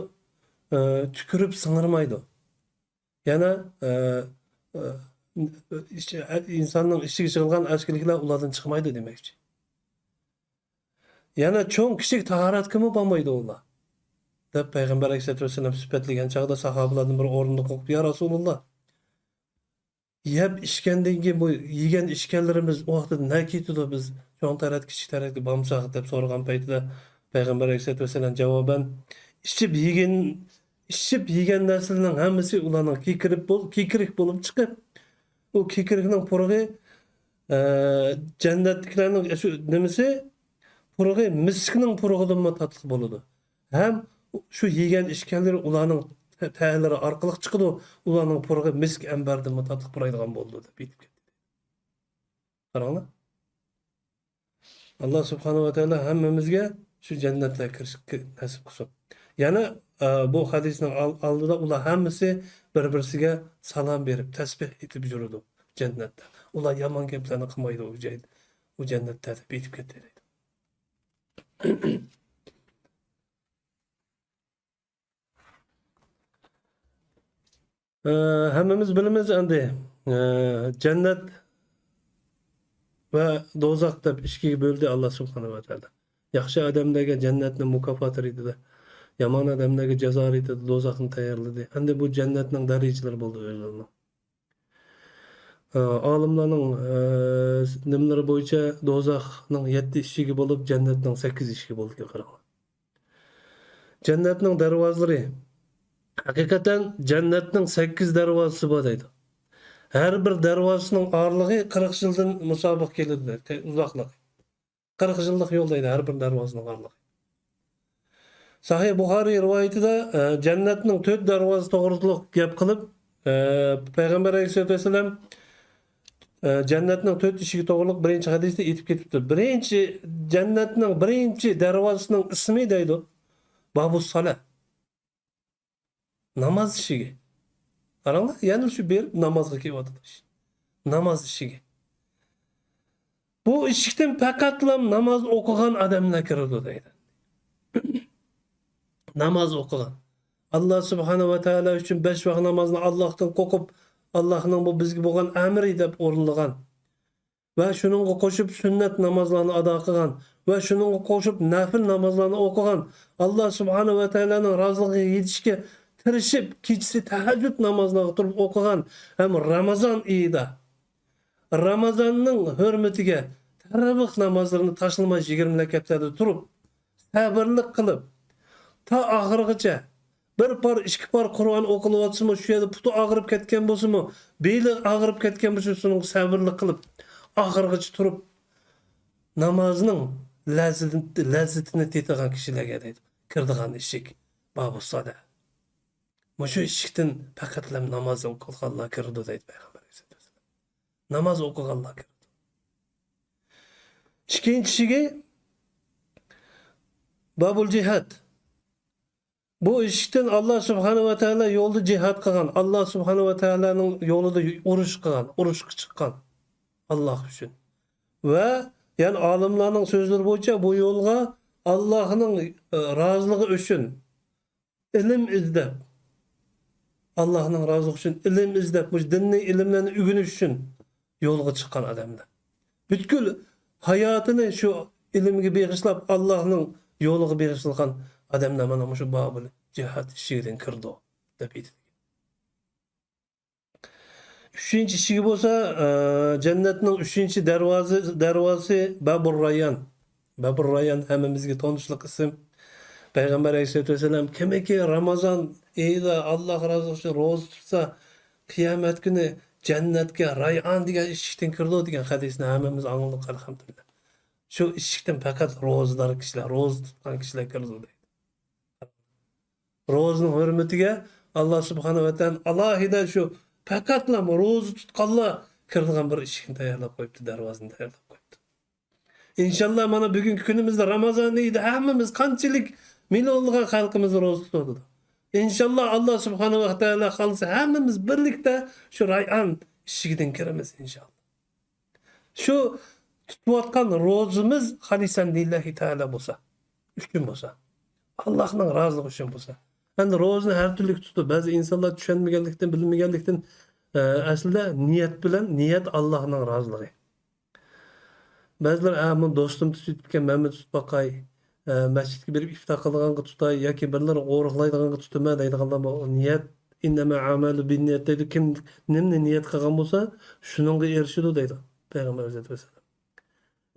[SPEAKER 2] tükürüp singirmaydi. Yana insonning ishiga chiqilgan askiliklar ulardan chiqmaydi demakchi. Yana cho'ng kichik tahorat kimi bo'lmaydi ular. Deb payg'ambar alayhisolatu vasallam sifatlagan chog'da sahobalardan bir o'rinda qo'yib, "Ya Rasululloh, yeb ichgandan keyin bu yegan ichganlarimiz o vaqtda ne ketdi biz cho'ng tarat kichik taratga bormoq" deb so'ragan paytida payg'ambar alayhisolatu vasallam javoban ichib yegan narsalarning hammasi ularning kekirik bo'lib chiqib, u kekirikning purug'i jannatliklarning shu nimasi purug'i miskning purug'idan tatliq bo'ladi. Ham şu yegan ishkanlar ularning ta'lari orqali chiqadi, ularning purug'i misk ambardan tatliq puraydigan bo'ldi deb aytib ketdi. Qaranglar. Allah subhanahu va taolo hammamizga shu jannatlarga kirishga nasib qilsin. Yana bu hadisning oldida ular hammasi bir-birisiga salom berib, tasbih etib yuradi jannatda. Ular yomon gaplarni qilmaydi u jannatda deb aytib ketdi. Hammamiz bilamiz endi jannat va do'zax deb ikkiga bo'ldi Allah subhanahu va taolo. Yaxshi odamlarga jannatning mukofoti edi, yomon odamlarga jazo edi, do'zaxni tayyorladi. Endi bu jannatning darajalari bo'ldi o'zlarining. Olimlarning nimlari bo'yicha do'zaxning 7 eshigi bo'lib, jannatning 8 eshigi bo'ldi qaranglar. Jannatning darvozalari haqiqatan jannatning 8 darvozasi bor deydi. Her bir darvozasining orlig'i 40 yildan musobiq keladi, uzoqligi. 40 yillik yo'l deydi her bir darvozasining orlig'i. Sahih Buxoriy rivoyatida jannatning 4 darvozasi to'g'risida gap qilib, payg'ambar alayhisolatu vasallam jannatning 4 eshigi to'g'riliq birinchi hadisda aytib ketibdi. Birinchi jannatning birinchi darvozasining ismi deydi Babus Salat. Namaz eshigi. Qaranglar, yana shu ber namozga kelyapti. Namoz eshigi. Bu eshikdan faqatlam namoz o'qigan odamlar kiradi deydi. Namoz o'qigan. Alloh subhanahu va taolo uchun 5 vaqt namozni Allohdan qo'rqib, Allohning bu bizga bo'lgan amri deb o'rinlagan. Va shuningga qo'shib sunnat namozlarni ado qilgan va shuningga qo'shib nafil namozlarni o'qigan. Alloh subhanahu va taoloning roziligiga yetishga tirishib, kechasi tahajjud namozlarini turib o'qigan ham Ramazon oyida Ramazonning hurmatiga taravih namozlarini tashlamay 20 rakatlarda turib, sabrlik qilib, ta oxirigacha bir par, ikki par Qur'on o'qilyapsimi, shu yerda puti og'rib ketgan bo'lsa-mu, beli og'rib ketgan bo'lsa, shuni sabrlik qilib, oxirigacha turib, namozning lazzatini tetagan kishilarga deydi, kirdigan eshik babu sada. Mushu eshikdan faqatlam namoz o'qiganlar kirdi deydi payg'ambar sollallohu alayhi vasallam. Namoz o'qiganlar kirdi. Ikkinchisiga babul jihad. Bu eshikdan Alloh subhanahu va taolo yo'lda jihad qilgan, Alloh subhanahu va taoloning yo'lida urush qilgan, urushga chiqqan Alloh uchun. Va yani olimlarning so'zlari bo'yicha bu yo'lga Allohning roziligi uchun ilm izlab, Allohning roziligi uchun ilm izlab, bu dinning ilmlarini o'rganish uchun yo'lga chiqqan odamlar. Butkul hayotini shu ilmga bag'ishlab, Allohning yo'liga bag'ishlagan odamlar mana shu babul jihad ishidan kirdi deb aytdi. Üçüncü eshigi bo'lsa, jannatning 3-darvozasi Babur Rayyan. Babur Rayyan hammamizga tanishli ism. Payg'ambar alayhisolatu vasallam kimiki Ramazon oyida Alloh roziligi uchun ro'za tutsa, qiyomat kuni jannatga Rayyan degan eshikdan kirdi degan hadisni hammamiz angladik alhamdulillah. Shu eshikdan faqat ro'zador kishilar, ro'za tutgan kishilar kirdi deydi. Ro'zaning hurmatiga Alloh subhanahu va taolo alohida shu faqatlam ro'za tutganlar kirdigan bir eshikni tayyorlab qo'yibdi, darvozani tayyorlab qo'yibdi. İnşallah mana bugungi kunimizda Ramazon oyida hammamiz qanchalik millionlagan xalqimiz ro'za tutadi. İnşallah Alloh subhanahu va taolo xalsa hammamiz birlikda shu Rayyan eshigidan kiramiz inshaalloh. Shu tutayotgan ro'zimiz xalisan lillahi taala bo'lsa, uchun bo'lsa, Allohning roziligi uchun bo'lsa. Endi ro'zani har turli tutib, ba'zi insonlar tushunmaganlikdan, bilmaganlikdan aslida niyat Allohning roziligi. Ba'zilar men do'stim tutib ekan, men tutib boqay, masjidga berib iftor qilganga tutay yoki birlar o'g'irlaydiganga tutma deydiganlar bu niyat innama amalu binniyat deydi. Kim nimni niyat qilgan bo'lsa, shuningga erishadi deydi payg'ambar sollallohu alayhi vasallam.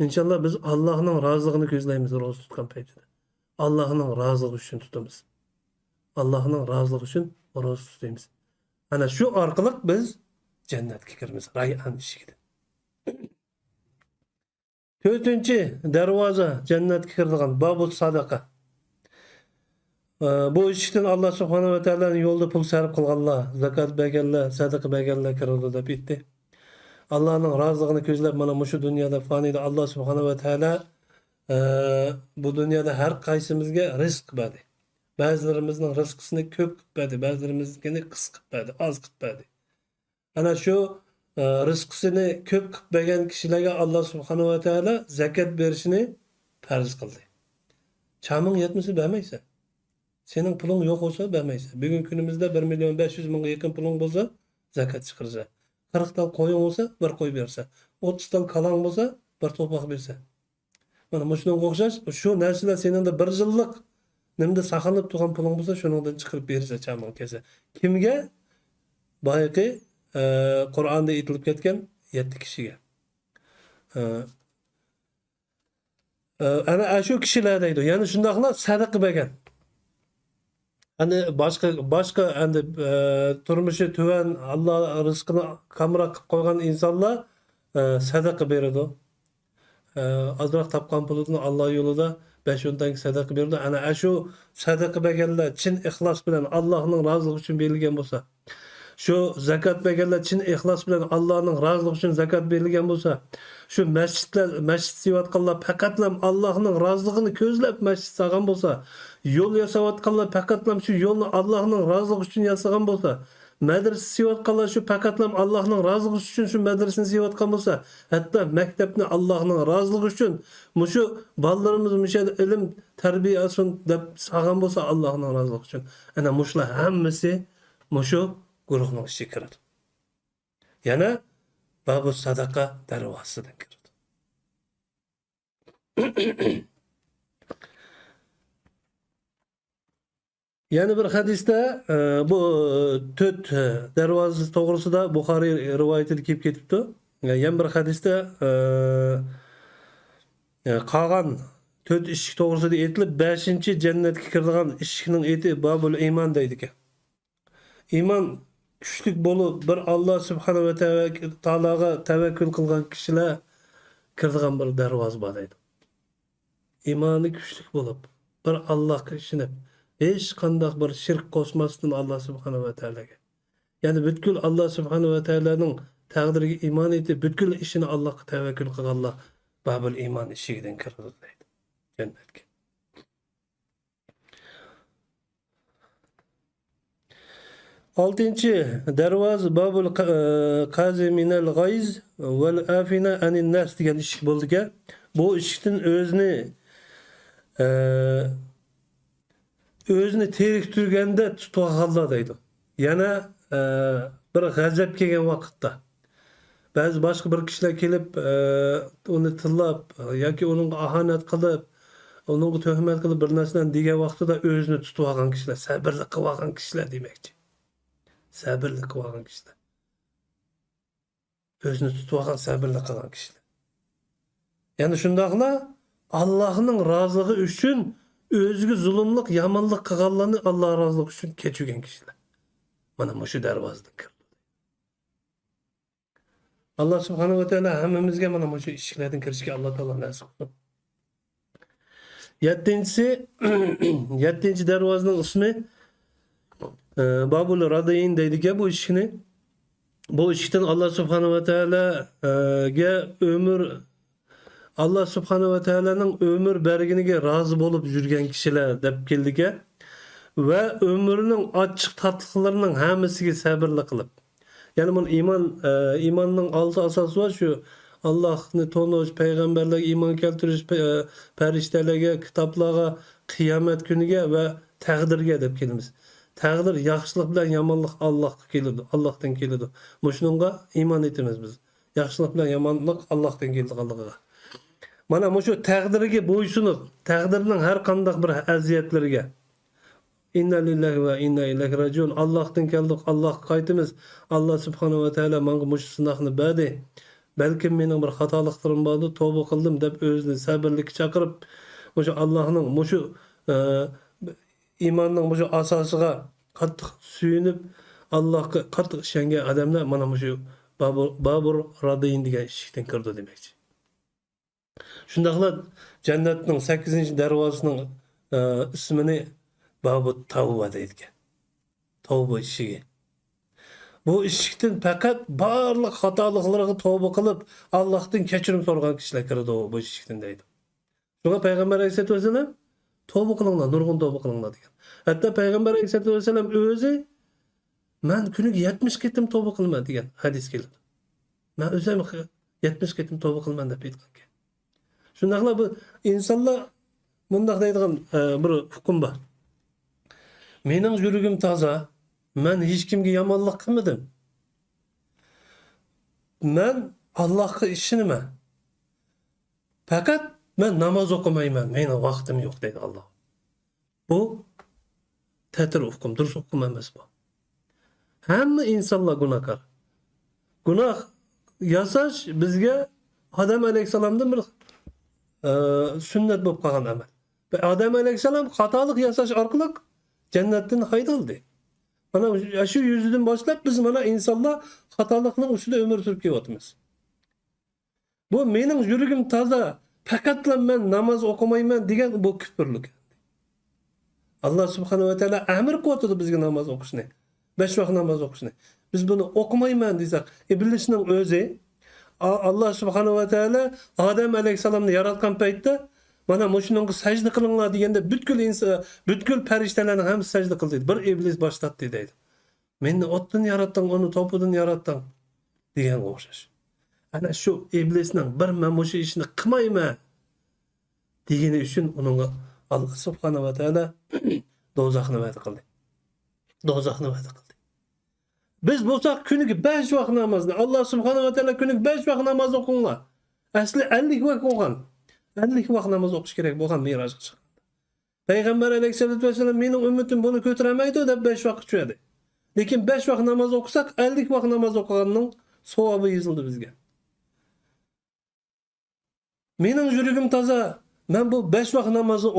[SPEAKER 2] İnşallah biz Allohning roziligini ko'zlaymiz ro'za tutgan paytda. Allohning roziligi uchun tutamiz. Allohning roziligi uchun ro'za tutamiz. Ana shu orqali biz jannatga kiramiz, Rayyan eshigidan. 4-darvoza jannatga kiradigan babul sadaqa. Bu eshikdan Alloh subhanahu va taoloning yo'lida pul sarf qilganlar, zakat berganlar, sadaqa berganlar kiradi deb aytdi. Allohning roziligini ko'zlab mana shu dunyoda fanida Alloh subhanahu va taolo bu dunyoda har qaysimizga rizq berdi. Ba'zilarimizning rizqini ko'p qilib berdi, ba'zilarimiznikini qis qilib berdi, oz qilib berdi. Ana shu rizqini ko'p qilib bergan kishilarga Alloh subhanahu va taolo zakat berishni farz qildi. Chaming yetmasa bermaysan. Sening puling yo'q bo'lsa bermaysan. Bugun kunimizda 1.500.000 ga yaqin puling bo'lsa zakat chiqarsa. 40 tal qo'ying bo'lsa bir qo'y bersa, 30 tal kalang bo'lsa bir to'poq bersa. Mana shunga o'xshash shu narsalar seningda 1 yillik nimda saqlanib turgan puling bo'lsa, shuningdan chiqarib bersa chaming kelsa. Kimga? Boyaqi Qur'onda aytilib ketgan 7 kishiga. Ana shu kishilar deydi. Ya'ni shundaqlar sadaqa bergan. Hani başka endi turmushi tuvan Allah rizqini kamroq qilib qo'ygan insonlar sadaqa beradi. Azroq topgan pulini Alloh yo'lida 5-10 dan sadaqa beradi. Ana shu sadaqa berganlar chin ixlos bilan Allohning roziligi uchun berilgan bo'lsa, shu zakat berganlar chin ixlos bilan Allohning roziligi uchun zakat berilgan bo'lsa, shu masjid sevayotganlar faqatlam Allohning roziligini ko'zlab masjid solgan bo'lsa, yo'l yasayotganlar faqatlam shu yo'lni Allohning roziligi uchun yasagan bo'lsa, madrasa sevayotganlar shu faqatlam Allohning roziligi uchun shu madrasani sevayotgan bo'lsa, hatto maktabni Allohning roziligi uchun mushu bolalarimiz mushu ilm tarbiya olsin deb sog'an bo'lsa Allohning roziligi uchun. Ana mushlar hammasi mushu guruhning ichiga kiradi. Yana babu sadaqa darvozasidan kiradi. Yani bir hadiste bu töt darvozasi to'g'risida Buxoriy rivoyatida kelib ketibdi. Yana bir hadiste qolgan töt eshik to'g'risida aytilib, 5-chi jannatga kiradigan eshikning eti babul iymon deydi ekan. Iymon kuchlik bo'lib, bir Alloh subhanahu va taologa tavakkul qilgan kishilar kiradigan bir darvoza bor deydi. Iymoni kuchlik bo'lib, bir Allohga ishonib, hech qanday bir shirk qo'shmasdan Alloh subhanahu va taologa. Ya'ni butkul Alloh subhanahu va taoloning taqdiriga iymon etib, butkul ishini Allohga tavakkul qilganlar babul iymon eshigidan kiradi deydi jannatga. Altıncı darvoza babul qazi minal g'ayz val afina anin nas degan eshik bo'ldi ekan. Bu eshikning o'zini teriktirganda tutib deydi. Yana bir g'azab kelgan vaqtda ba'zi boshqa bir kishilar kelib uni tillab yoki uning ahonat qilib, uning tuhmat qilib bir narsadan degan vaqtida o'zini tutib olgan kishilar, sabrli qilib olgan kishilar demakchi. Sabrli qilib olgan kishilar. O'zini tutib olgan sabrli qilgan kishilar. Ya'ni shundaqlar Allohning roziligi uchun o'ziga zulmlik, yomonlik qilganlarni Alloh roziligi uchun kechirgan kishilar. Mana shu darvozadan kirdi. Allah subhanahu va taolo hammamizga mana shu eshiklardan kirishga Alloh taolo nasib qilsin. 7-chi darvozaning ismi Babul Radayn deydi bu eshikni. Bu eshikdan Alloh subhanahu va taologa Allah subhanahu va taoloning ömür berginiga rozi bo'lib yurgan kishilar deb keldiga va ömrüning ochiq tatliqlarining hammasiga sabrli qilib. Ya'ni bu iymonning 6 asosi var şu Allah'ni tonuş, peygamberlerge iman keltirish, farishtalarga, kitoblarga, qiyomat kuniga va taqdirga deb kelamiz. Taqdir yaxshilik bilan yomonlik Allohdan keladi. Shunga iymon etamiz biz. Yaxshilik bilan yomonlik Allohdan kelganligiga. Mana shu taqdirga bo'ysunib, taqdirning har qanday bir aziyatlariga inna lillahi va inna ilayhi rajiun. Allohdan keldik, Allohga qaytamiz. Alloh subhanahu va taolo menga mush sinoqni berdi. Balkim mening bir xatoliklarim bo'ldi, tavba qildim deb o'zini sabrlikka chaqirib, shu Allohning shu iymonning shu asosiga qattiq suyunib, Allohga qattiq ishongan odamlar mana shu Babur Radayn degan eshikdan kirdi demakchi. Shundaqlar jannatning 8-darvozasining ismini Babu Tavba deydi. Tavba eshigi. Bu eshikdan faqat barliq xatoliklarga tavba qilib, Allohdan kechirim so'ragan kishilar kiradi bu eshikdan deydi. Shunga payg'ambar alayhisolatu vasallam tavba qilinglar, nurg'un tavba qilinglar degan. Hatto payg'ambar alayhisolatu vasallam o'zi men kuniga 70 ketim tavba qilman degan hadis keladi. Men o'zim 70 ketim tavba qilman deb aytgan. Shundaqlar bu insonlar bundaq deydigan bir hukm bor. Mening yuragim toza, men hech kimga yomonlik qilmadim. Men Allohga ishonaman. Faqat men namoz o'qimayman, mening vaqtim yo'q deydi Alloh. Bu ta'tir hukm, durust hukm emas bu. Hamma insonlar gunohkor. Gunoh yasash bizga Odam alayhisalomdan bir sünnet bo'lib qolgan amal. Odam alayhisalom xatolik yasash orqali jannatdan haydaldi. Mana shu yuzidan boshlab biz mana insonlar xatolikning ustida umr surib kelyapmiz. Bu mening yuragim toza, faqatla men namoz o'qimayman degan bu kufrlik. Alloh subhanahu va taolo amr qildi bizga namoz o'qishni, 5 vaqt namoz o'qishni. Biz buni o'qimayman desak, iblisning o'zi Allah subhanahu va taolo Odam alayhisalomni yaratgan paytda mana shunga sajda qilinglar deganda butkul farishtalarning hammasi sajda qildi. Bir iblis boshlatdi deydi. Meni otdan yarattın, onu topudan yarattın degan o'xshash. Ana shu iblisning bir men o'sha ishni qilmayman degani uchun uningga Alloh subhanahu va taolo do'zaxni va'da qildi. Do'zaxni va'da qildi. Biz bo'lsak kuniga 5 vaqt namozni Alloh subhanahu va taolo kuniga 5 vaqt namoz o'qinglar. Asli 50 vaqt o'qigan. 50 vaqt namoz o'qish kerak bo'lgan Mirojga chiqqanda. Payg'ambar alayhisolatu vasallam mening ummatim buni ko'taramaydi deb 5 vaqt tushadi. Lekin 5 vaqt namoz o'qisak 50 vaqt namoz o'qiganning savobi yozildi bizga. Mening yuragim toza. Men bu 5 vaqt namozni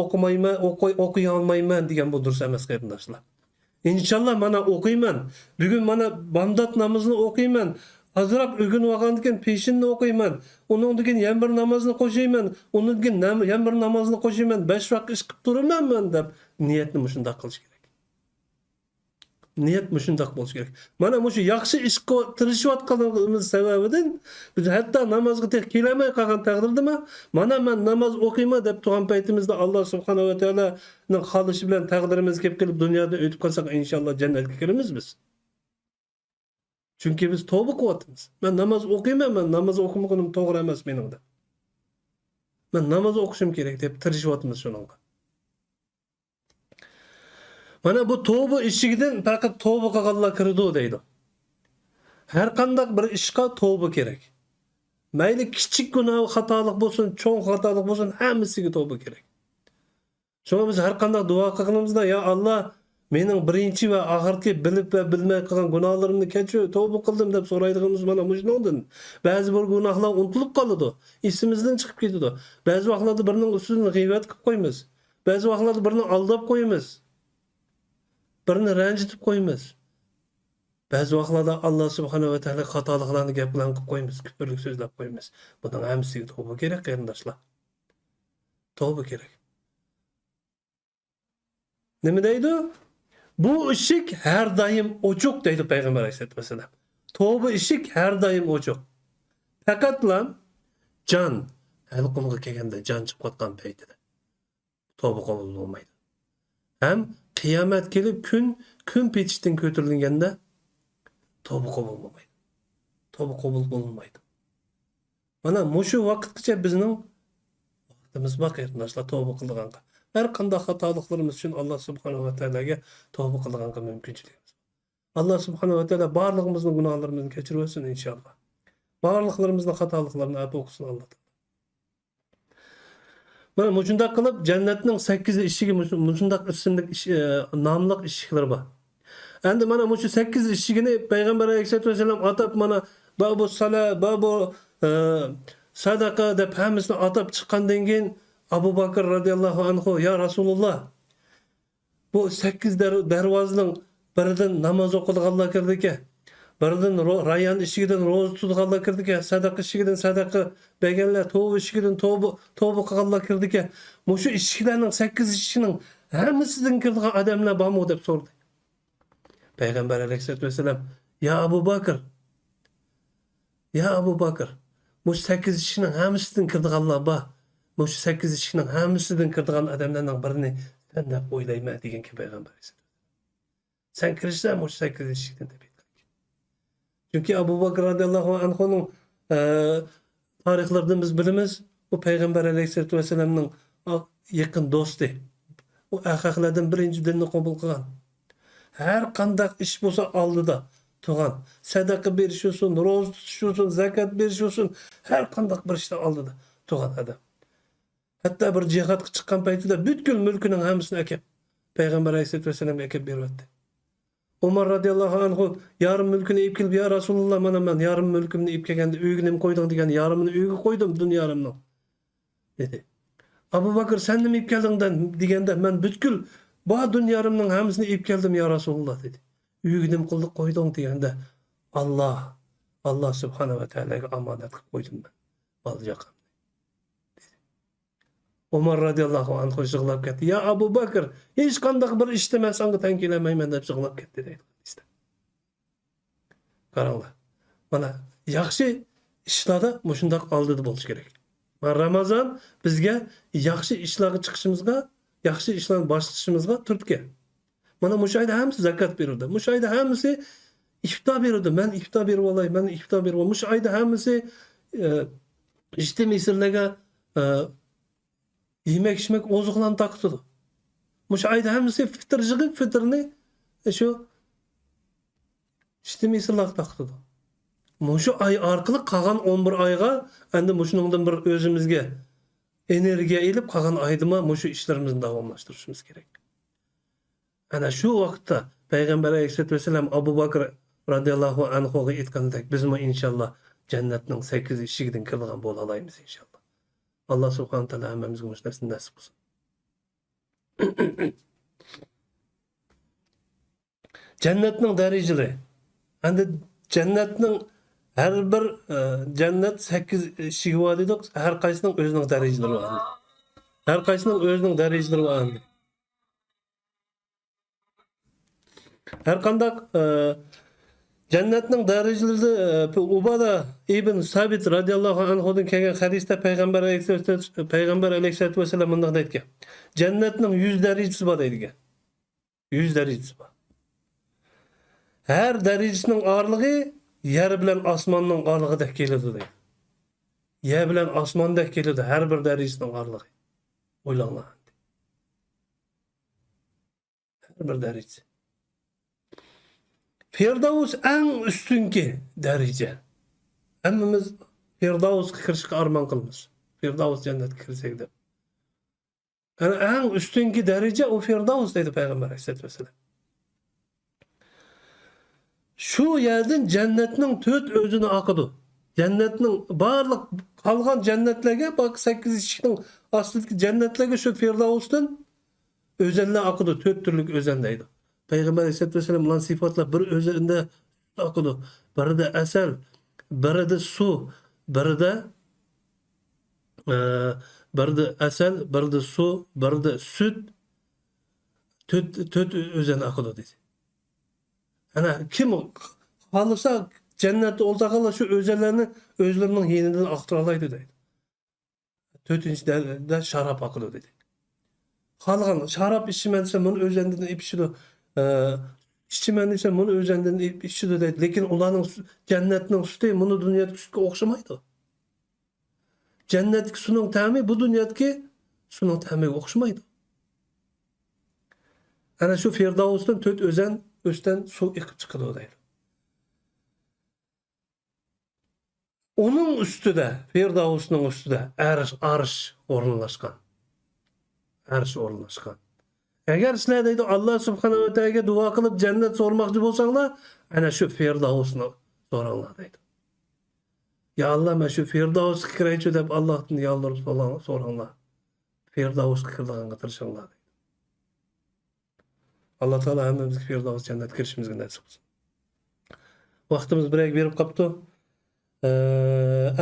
[SPEAKER 2] o'qiy olmayman degan bu durust emas qarindoshlar. İnşallah mana o'qiyman. Bugun mana bomdod namozini o'qiyman. Azroq o'rganib olgandan keyin peshinni o'qiyman. Undan keyin yana bir namozni qo'shayman. Undan keyin yana bir namozni qo'shayman. 5 vaqt ish qilib turamanman deb niyatni shunday qilish kerak. Niyat shunday bo'lishi kerak. Mana shu yaxshi ishga tirishayotganimiz sababidan biz hatto namozga tek kelamay qolgan taqdirdami, mana men namoz o'qiyman deb turgan paytimizda Alloh subhanahu va taoloning xohishi bilan taqdirimiz kelib kelib dunyoda o'tib qolsak inshaalloh jannatga kiramiz biz. Chunki biz tavba qilyapmiz. Men namoz o'qiyman, men namoz o'qimaganim to'g'ri emas meningda. Men namoz o'qishim kerak deb tirishayapmiz shuningga. Mana bu tövbe işigidan faqat tövbe qilganlar kirdi deydi. Har qanday bir ishga tövbe kerak. Mayli kichik gunoh xatolik bo'lsin, cho'ng xatolik bo'lsin, hammasiga tövbe kerak. Shunga biz har qanday duo qilganimizda ya Alloh mening birinchi va oxirgi bilib va bilmay qilgan gunohlarimni kechir, tövbe qildim deb so'raydigimiz mana shundan. Ba'zi bir gunohlar unutilib qoladi, esimizdan chiqib ketadi. Ba'zi vaqtlarda birining ustidan g'iybat qilib qo'yamiz. Ba'zi vaqtlarda birini aldab qo'yamiz. Birini ranjitib qo'yamiz. Ba'zi vaqtlarda Alloh subhanahu va taolo xatoliklarni gap bilan qilib qo'yamiz, kufrlik so'zlab qo'yamiz. Buning hammasiga tavba kerak qarindoshlar. Tavba kerak. Nima deydi? Bu eshik har doim ochiq deydi payg'ambar alayhisolatu vasallam. Tavba eshik har doim ochiq. Faqatla jon halqumga kelganda jon chiqib qotgan paytida tavba qabul bo'lmaydi. Ham qiyomat kelib kun petishdan ko'tarilganda tavba qabul bo'lmaydi. Tavba qabul bo'lmaydi. Mana shu vaqtgacha bizning vaqtimiz bor qarindoshlar tavba qilganga. Har qanday xatoliklarimiz uchun Alloh subhanahu va taologa tavba qilganga mumkinchiligimiz. Alloh subhanahu va taolo barlig'imizning gunohlarimizni kechirib olsin inshaalloh. Barliqlarimizning xatoliklarni afv qilsin Alloh. Mana shunday qilib jannatning 8 eshigi shunday ismlik nomli eshiklari bor. Endi mana shu 8 eshigini payg'ambar alayhisolatu vasallam atab mana babu sala, babu sadaqa deb hammasini atab chiqqandan keyin Abu Bakr radhiyallohu anhu ya Rasululloh bu 8 darvozaning biridan namoz o'qiganlar kirdi-ki, biridan Rayyan eshigidan ro'za tutganlar kirdi-ki, sadaqa eshigidan sadaqa berganlar, tavba eshigidan tavba qilganlar kirdi-ki, shu eshiklarning 8 eshigining hammasidan kirdigan odamlar bormi deb so'rdi. Payg'ambar alayhisolatu vasallam ya Abu Bakr, ya Abu Bakr, bu 8 eshikning hammasidan kirdiganlar bor. Bu 8 eshikning hammasidan kirdigan odamlarning birini sen deb o'ylayman degan payg'ambar alayhisolatu. Sen kirishsan bu 8 eshikdan deb. Çünkü Abu Bakr radıyallahu anhu'nun tarixlaridan biz bilimiz, o Peygamber aleyhissalatu vesselam'nın yakın dostu. O ahaklardan birinci dinini kabul kılan. Her kandak iş bulsa aldı da tuğan. Sadaka verişiyorsun, roz tutuşuyorsun, zakat verişiyorsun. Her kandak bir işte aldı da tuğan adam. Hatta bir cihat çıkan paytida bütkül mülkünün hamısını ekip Peygamber aleyhissalatu vesselam'a ekip berdi. Umar radıyallahu anhu yarım mülkünü ip kelip ya Resulullah mana men yarım mülkümni ip kelgende üygüne mi koydun degan yarımını üygü koydum dün yarımını dedi. Abu Bakr sen mi ip keldin degende men bütkül bu dün yarımның hamısını ip keldim ya Resulullah dedi. Üygüne mi kıldık koydun degende Allah subhanahu ve teala'ga amanet qilib koydum ben. Alacağım. Umar radıyallahu anhu yig'lab ketdi. Ya Abu Bakr, hech qanday bir ishni men senga tankilamayman deb yig'lab ketdi deydi. Qaranglar. Mana yaxshi ishlarda shunday oldida bo'lish kerak. Mana Ramazon bizga yaxshi ishlarga chiqishimizga, yaxshi ishlarni boshlashimizga turtki. Mana mush ayda hamsi zakat berdi. Mush ayda hamsi ifta berdi. Men ifta berib olay, men ifta berib. Mush ayda hamsi ijtimoiy sirlarga yemek içmek ozuqlan taqtıdı. Mush ayda hamsi fitr jig'ib fitrni shu ijtimoiy sirlarga taqtıdı. Mushu ay arqılı qalan 11 ayga endi mushuningdan bir özümizge energiya elip qalan aydıma mushu işlerimizni davomlashtirishimiz kerak. Ana shu vaqtda Payg'ambar alayhisolatu vasallam Abu Bakr radhiyallohu anhuga aytgandek biz mu inshaalloh jannatning 8 eshigidan kirgan bo'la olamiz inshaalloh. Alloh subhanahu taolo hammamizga mush narsani nasib qilsin. Jannatning darajalari. Endi jannatning her bir cennet 8 eshigi bor dedik. Her qaysining o'zining darajalari bor. Her qaysining o'zining darajalari bor. Her kandak cennetning darajalari Ubada ibn Sabit radhiyallohu anhudan kelgan hadisda Payg'ambar alayhisolatu vasallam bunday aytgan. Cennetning 100 darajasi bor deydigan. 100 darajasi bor. Her darajasining orlig'i yer bilan osmonning orlig'idek keladi deydi. Yer bilan osmondek keladi har bir darajasining orlig'i. O'ylanglar. Har bir darajasi. Firdavs en üstünki daraja. Hammamiz Firdavsga kirishga armon qilamiz. Firdavs jannatga kirsak deb. Ana en üstünki daraja o Firdavs dedi Payg'ambar alayhisolatu vasallam. Şu yerden cennetning 4 özünü aqıdı. Cennetning barliq qalgan cennetlerge bak 8 eshikning ostidagi cennetlerge şu Firdavsdan özenler aqıdı. 4 türlük özendeydi. Payg'ambar alayhisolatu vasallam ulan sifatlar bir özünde aqıdı. Biri de asal, biri de su, biri de asal, biri de su, biri de süt. 4 özen aqıdı dedi. Ana kim kalırsa cennette oltaqala şu özellerini özlerinin yeninden aktıralaydı deydi. 4. de şarap akıdı dedi. Kalgan şarap içmediyse bunu özenden ipişido. İçmediyse bunu özenden ipişido deydi. Lekin ulanın cennetinin sütü bunu dünyadaki sütüge okşamaydı. Cennetki sunun təmi bu dünyadaki sunun təmi okşamaydı. Ana şu Firdavs'tan 4 özen üstten su yıkıp çıkıdı deydi. Onun üstü de, Firdavs'ın üstü de arş orunlaşkan. Arş orunlaşkan. Eğer sizler deydi Allah subhanahu ve teala'ya dua kılıp cennet sormakçı bolsanlar, ana şu Firdavs'ını soranlar deydi. Ya Allah ben şu Firdavs'ı kireyçi deyip Allah'tan yalvarıp soranlar. Firdavs'ı kirdiğini tırışanlar deydi. Allah Teala hemmemizga Firdavs cennet kirishimizga nasib qilsin. Vaqtimiz birek berib qapti.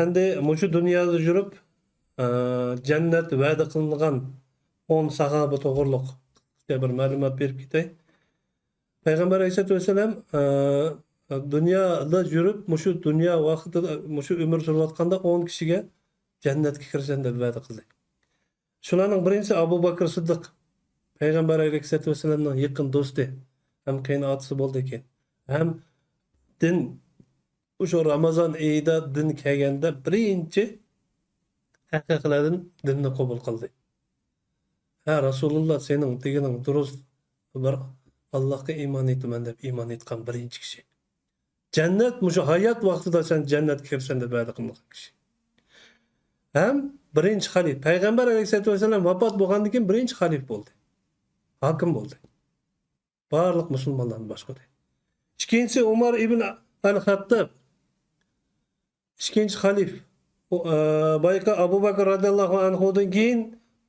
[SPEAKER 2] Endi mushu dunyoda yurib cennet va'da qilingan 10 sahaba to'g'riliq bir ma'lumot berib ketay. Payg'ambar alayhisolatu vasallam dunyoda yurib mushu dunyo vaqtida mushu umr surayotganda 10 kishiga jannatga kirishdan deb va'da qildi. Shularning birinchisi Abu Bakr Siddiq. Payg'ambar alayhisolatu vasallamning yaqin do'sti, ham qiynatisi bo'ldi ekan. Ham din o'sha Ramazon oyida din kelganda birinchi haqiqatlardan dinni qabul qildi. Ha Rasululloh sening deganing durust, bir Allohga iymon etaman deb iymon etgan birinchi kishi. Jannat mushu hayot vaqtida sen jannatga kirsan deb va'da qilgan kishi. Ham birinchi xalif, Payg'ambar alayhisolatu vasallam vafot bo'lgandan keyin birinchi xalif bo'ldi. Hakim bo'ldi. Barliq musulmonlarni boshqardi. Ikkinchisi Umar ibn al-Hattab. Ikkinchi xalif. Bayqa Abu Bakr radhiyallohu anhudan keyin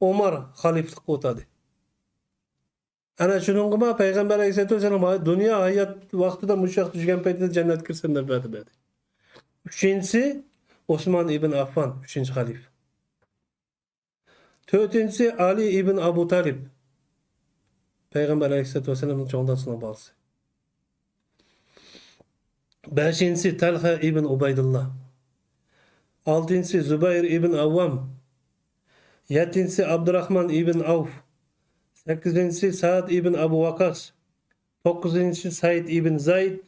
[SPEAKER 2] Umar xaliflik o'tadi. Ana shuningga Payg'ambar alayhisolatu vasallam dunyo hayot vaqtida mushaq turgan paytida jannatga kirsin deb va'da berdi. Uchinchisi Osman ibn Affan, 3-xalif. To'rtinchisi Ali ibn Abu Talib. Payg'ambar alayhisolatu vasallamning cho'ngdasining bolasi. 5-si Talha ibn Ubaydullah. 6-si Zubayr ibn Awwam. 7-si Abdurrahman ibn Auf. 8-si Sa'd ibn Abu Waqqas. 9-inchi Said ibn Zayd,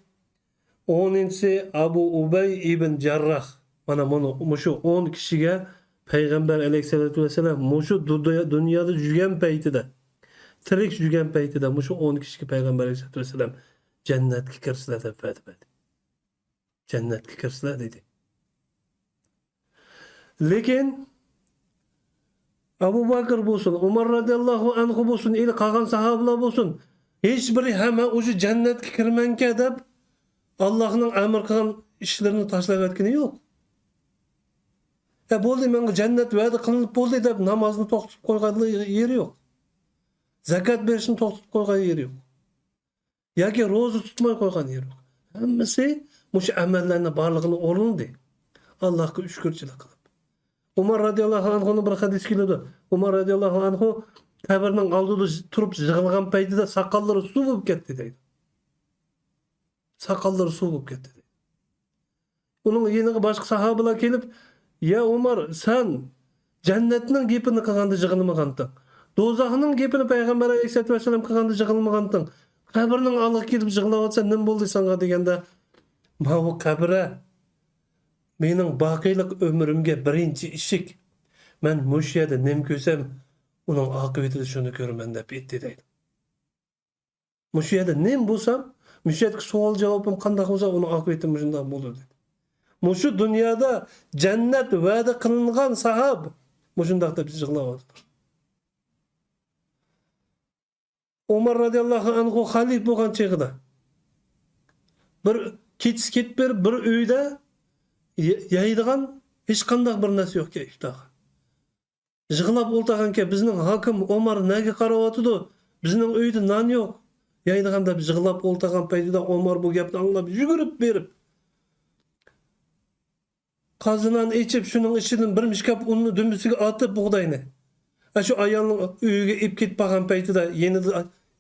[SPEAKER 2] 10-inchi Abu Ubay ibn Jarrah. Mana bunu mushu 10 kishiga payg'ambar alayhisolatu vasallam mushu dunyoda yurgan paytida, tirik yurgan paytida mushu 10 kishiga payg'ambar alayhisolatu vasallam jannatga kirsizlar deb aytdi. Jannatga kirsizlar dedi. Lekin Abu Bakr bo'lsin, Umar radhiyallohu anhu bo'lsin, il qolgan sahobalar bo'lsin, hech biri hamma o'sha jannatga kirmanka deb Allohning amr qilgan ishlarini tashlab o'tgani yo'q. Bo'ldi, menga jannat va'da qilinib bo'ldi deb namozni to'xtatib qo'ygan yeri yo'q. Zakat berishni to'xtatib qo'ygan yeri yo'q. Yoki ro'za tutmay qo'ygan yeri yo'q. Hammasi o'sha amallarning barlig'ini o'rnidi. Allohga shukr-chilik qilib. Umar radhiyallohu anhuning bir hadis keladi. Umar radhiyallohu anhu qabrning oldida turib yig'ilgan paytida soqollari suv bo'lib ketdi deydi. Soqollari suv bo'lib ketdi deydi. Uning yeniga boshqa sahobalar kelib, "Ya Umar, sen jannatning gapini qilganda yig'ilmaganding. Do'zaxning gapini payg'ambar alayhisolatu vasallam qilganda yig'ilmaganding. Qabrning oldiga kelib yig'layotsan, nima bo'ldi senga?" deganda, "Bu qabra mening boqiylik umrimga birinchi ishik. Men mush yerda nim ko'rsam, uning oqibatida shuni ko'raman" deb aytdi deydi. Mush yerda nim bo'lsam, mush yerga savol javobim qanday bo'lsa, uning oqibati shunday bo'ldi dedi. Mushu dunyoda jannat va'da qilingan sahob mushundaq deb yig'layapti. Umar radhiyallohu anhu xalif bo'lgan chog'ida bir ketib berib bir uyda yaydigan hech qanday bir narsa yo'q iftoh. Yig'lab o'ltaganka bizning hokim Umar nega qarayotdi? Bizning uyda non yo'q. Yaydigan deb yig'lab o'ltagan paytida Umar bu gapni anglab yugurib berib qazinan içip şunun içinden bir mishkap unni dümbüsüge atıp buğdayını. Şu ayolning uyiga ip ketib qolgan paytida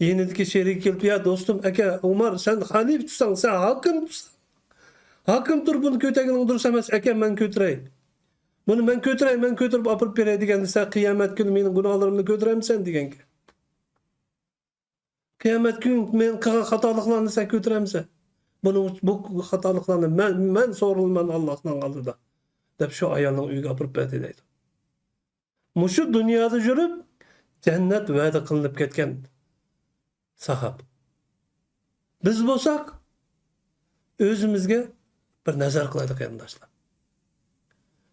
[SPEAKER 2] yenidiki sherik kelib, "Ya do'stim, aka Umar, sen xalif tursan, sen hokim tursan. Hokim tur, buni ko'tagini durus emas, aka men ko'tiray. Buni men ko'tiray, men ko'tirib olib beray" deganda, "Sen qiyomat kuni mening gunohlarimni ko'tiraymisan?" deganka. Qiyomat kuni men qilgan xatoliklarni sen ko'tiramsan? Bu xatoliklarni men so'ralman Allohning oldida deb shu ayolning uyiga olib berdi deydi. Mushu dunyoda yurib jannat va'da qilinib ketgan sahob. Biz bo'lsak o'zimizga bir nazar qilaylik qarindoshlar.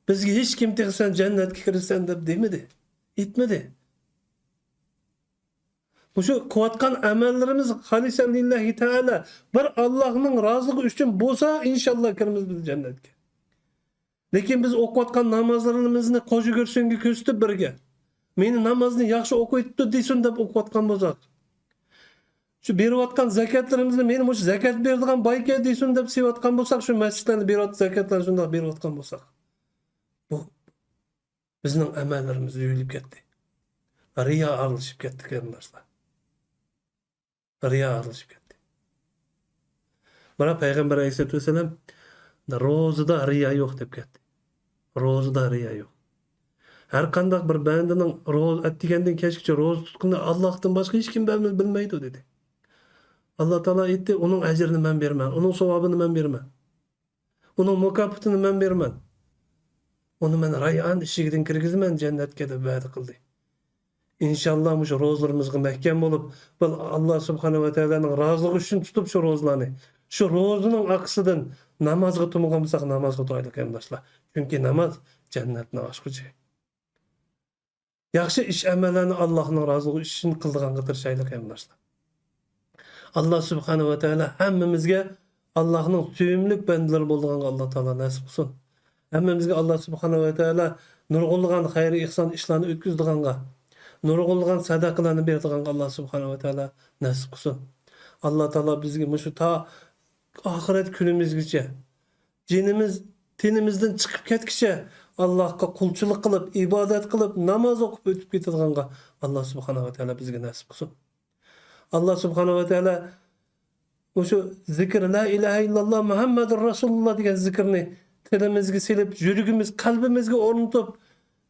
[SPEAKER 2] Bizga hech kim tegsan jannatga kirasan deb demadi, aytmadi. Mushu qilayotgan amallarimiz xolisan lillahi taala bir Allohning roziligi uchun bo'lsa, inshaalloh kiramiz biz jannatga. Lekin biz o'qiyotgan namozlarimizni qo'shi ko'rsinga ko'rsatib birga, "Meni namozni yaxshi o'qiyapti" desin deb o'qiyotgan bo'lsak, shu berayotgan zakatlarimizni "Meni mush zakat beradigan boyka" desin deb sevayotgan bo'lsak, shu masjidlarni berayotgan zakatlarni shunday berayotgan bo'lsak, bu bizning amallarimiz yo'yilib ketdi. Riyo aralashib ketdi qarindoshlar. Riyo aralashib ketdi. Mana payg'ambar alayhisolatu vasallam ro'zada riyo yo'q deb ketdi. Ro'zada riyo yo'q. Har qanday bir bandaning ro'z atdigandan kechgacha ro'z tutqanda Allohdan boshqa hech kim bilmaydi dedi. Alloh taolo aytdi, "Uning ajrini men berman, uning savobini men berman. Uning mukofotini men berman. Uni men rayyan eshigidan kirgizman jannatga" deb va'da qildi. İnşallah mush ro'zlarimizga mahkam bo'lib, biz Alloh subhanahu va taolaning roziligi uchun tutib shu ro'zlarni, shu ro'zining aqsidan namozga turmagan bo'lsak, namozga to'ylik qarindoshlar. Chunki namoz jannatning ochqichi. Yaxshi ish amallarni Allohning roziligi uchun qildigan qitirishaylik qarindoshlar. Alloh subhanahu va taolo hammamizga Allohning suyimli bandalari bo'lganga Alloh taolo nasib qilsin. Hammamizga Alloh subhanahu va taolo nurg'unlagan xayr ihson ishlarni o'tkazdiganga, nurg'unlagan sadaqalarni beradigan Alloh subhanahu va taolo nasib qilsin. Alloh taolo bizga mushu ta oxirat kunimizgacha tinimizdan chiqib ketguncha Allohga qulchilik qilib, ibodat qilib, namoz o'qib o'tib ketadiganға Alloh subhanahu va taolo bizga nasib qilsin. Alloh subhanahu va taolo mushu zikr la ilaha illalloh Muhammadur Rasululloh degan zikrni tilimizga silib, yuragimiz, qalbimizga o'rnatib,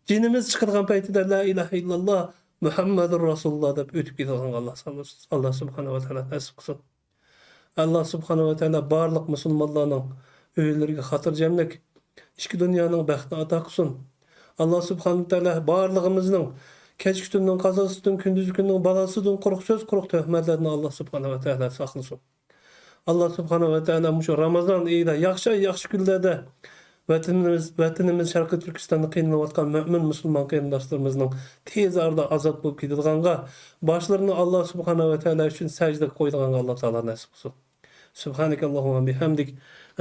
[SPEAKER 2] jinimiz chiqadigan paytida la ilaha illalloh Muhammadur Rasululloh deb o'tib ketadigan Alloh subhanahu va taolo nasib qilsin. Allah subhanahu wa ta'ala barlıq musulmanlarning öyleriga xotirjamlik, ikki dunyoning baxtini ato qilsin. Allah subhanahu wa ta'ala barlığımızning kechki tunning qazosidan, kunduzgi kunning balosidan, quruq so'z, quruq tuhmatlardan Allah subhanahu wa ta'ala saqlasin. Allah subhanahu wa ta'ala şu Ramazan ayida yaxshi kunlarda vatanimiz Sharqiy Turkistonda qiynalayotgan mo'min musulmon qarindoshlarimizning tez arada azod bo'lib ketadiganға boshlarini Allah subhanahu wa ta'ala uchun sajda qo'yadiganға Allah taolo nasib qilsin. Subhanakallahumma bihamdik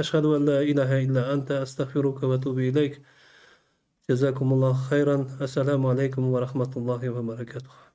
[SPEAKER 2] ashhadu an la ilaha illa anta astaghfiruka wa atubu ilayk. Jazakumullahu khairan. Assalamu alaykum wa rahmatullahi wa barakatuh.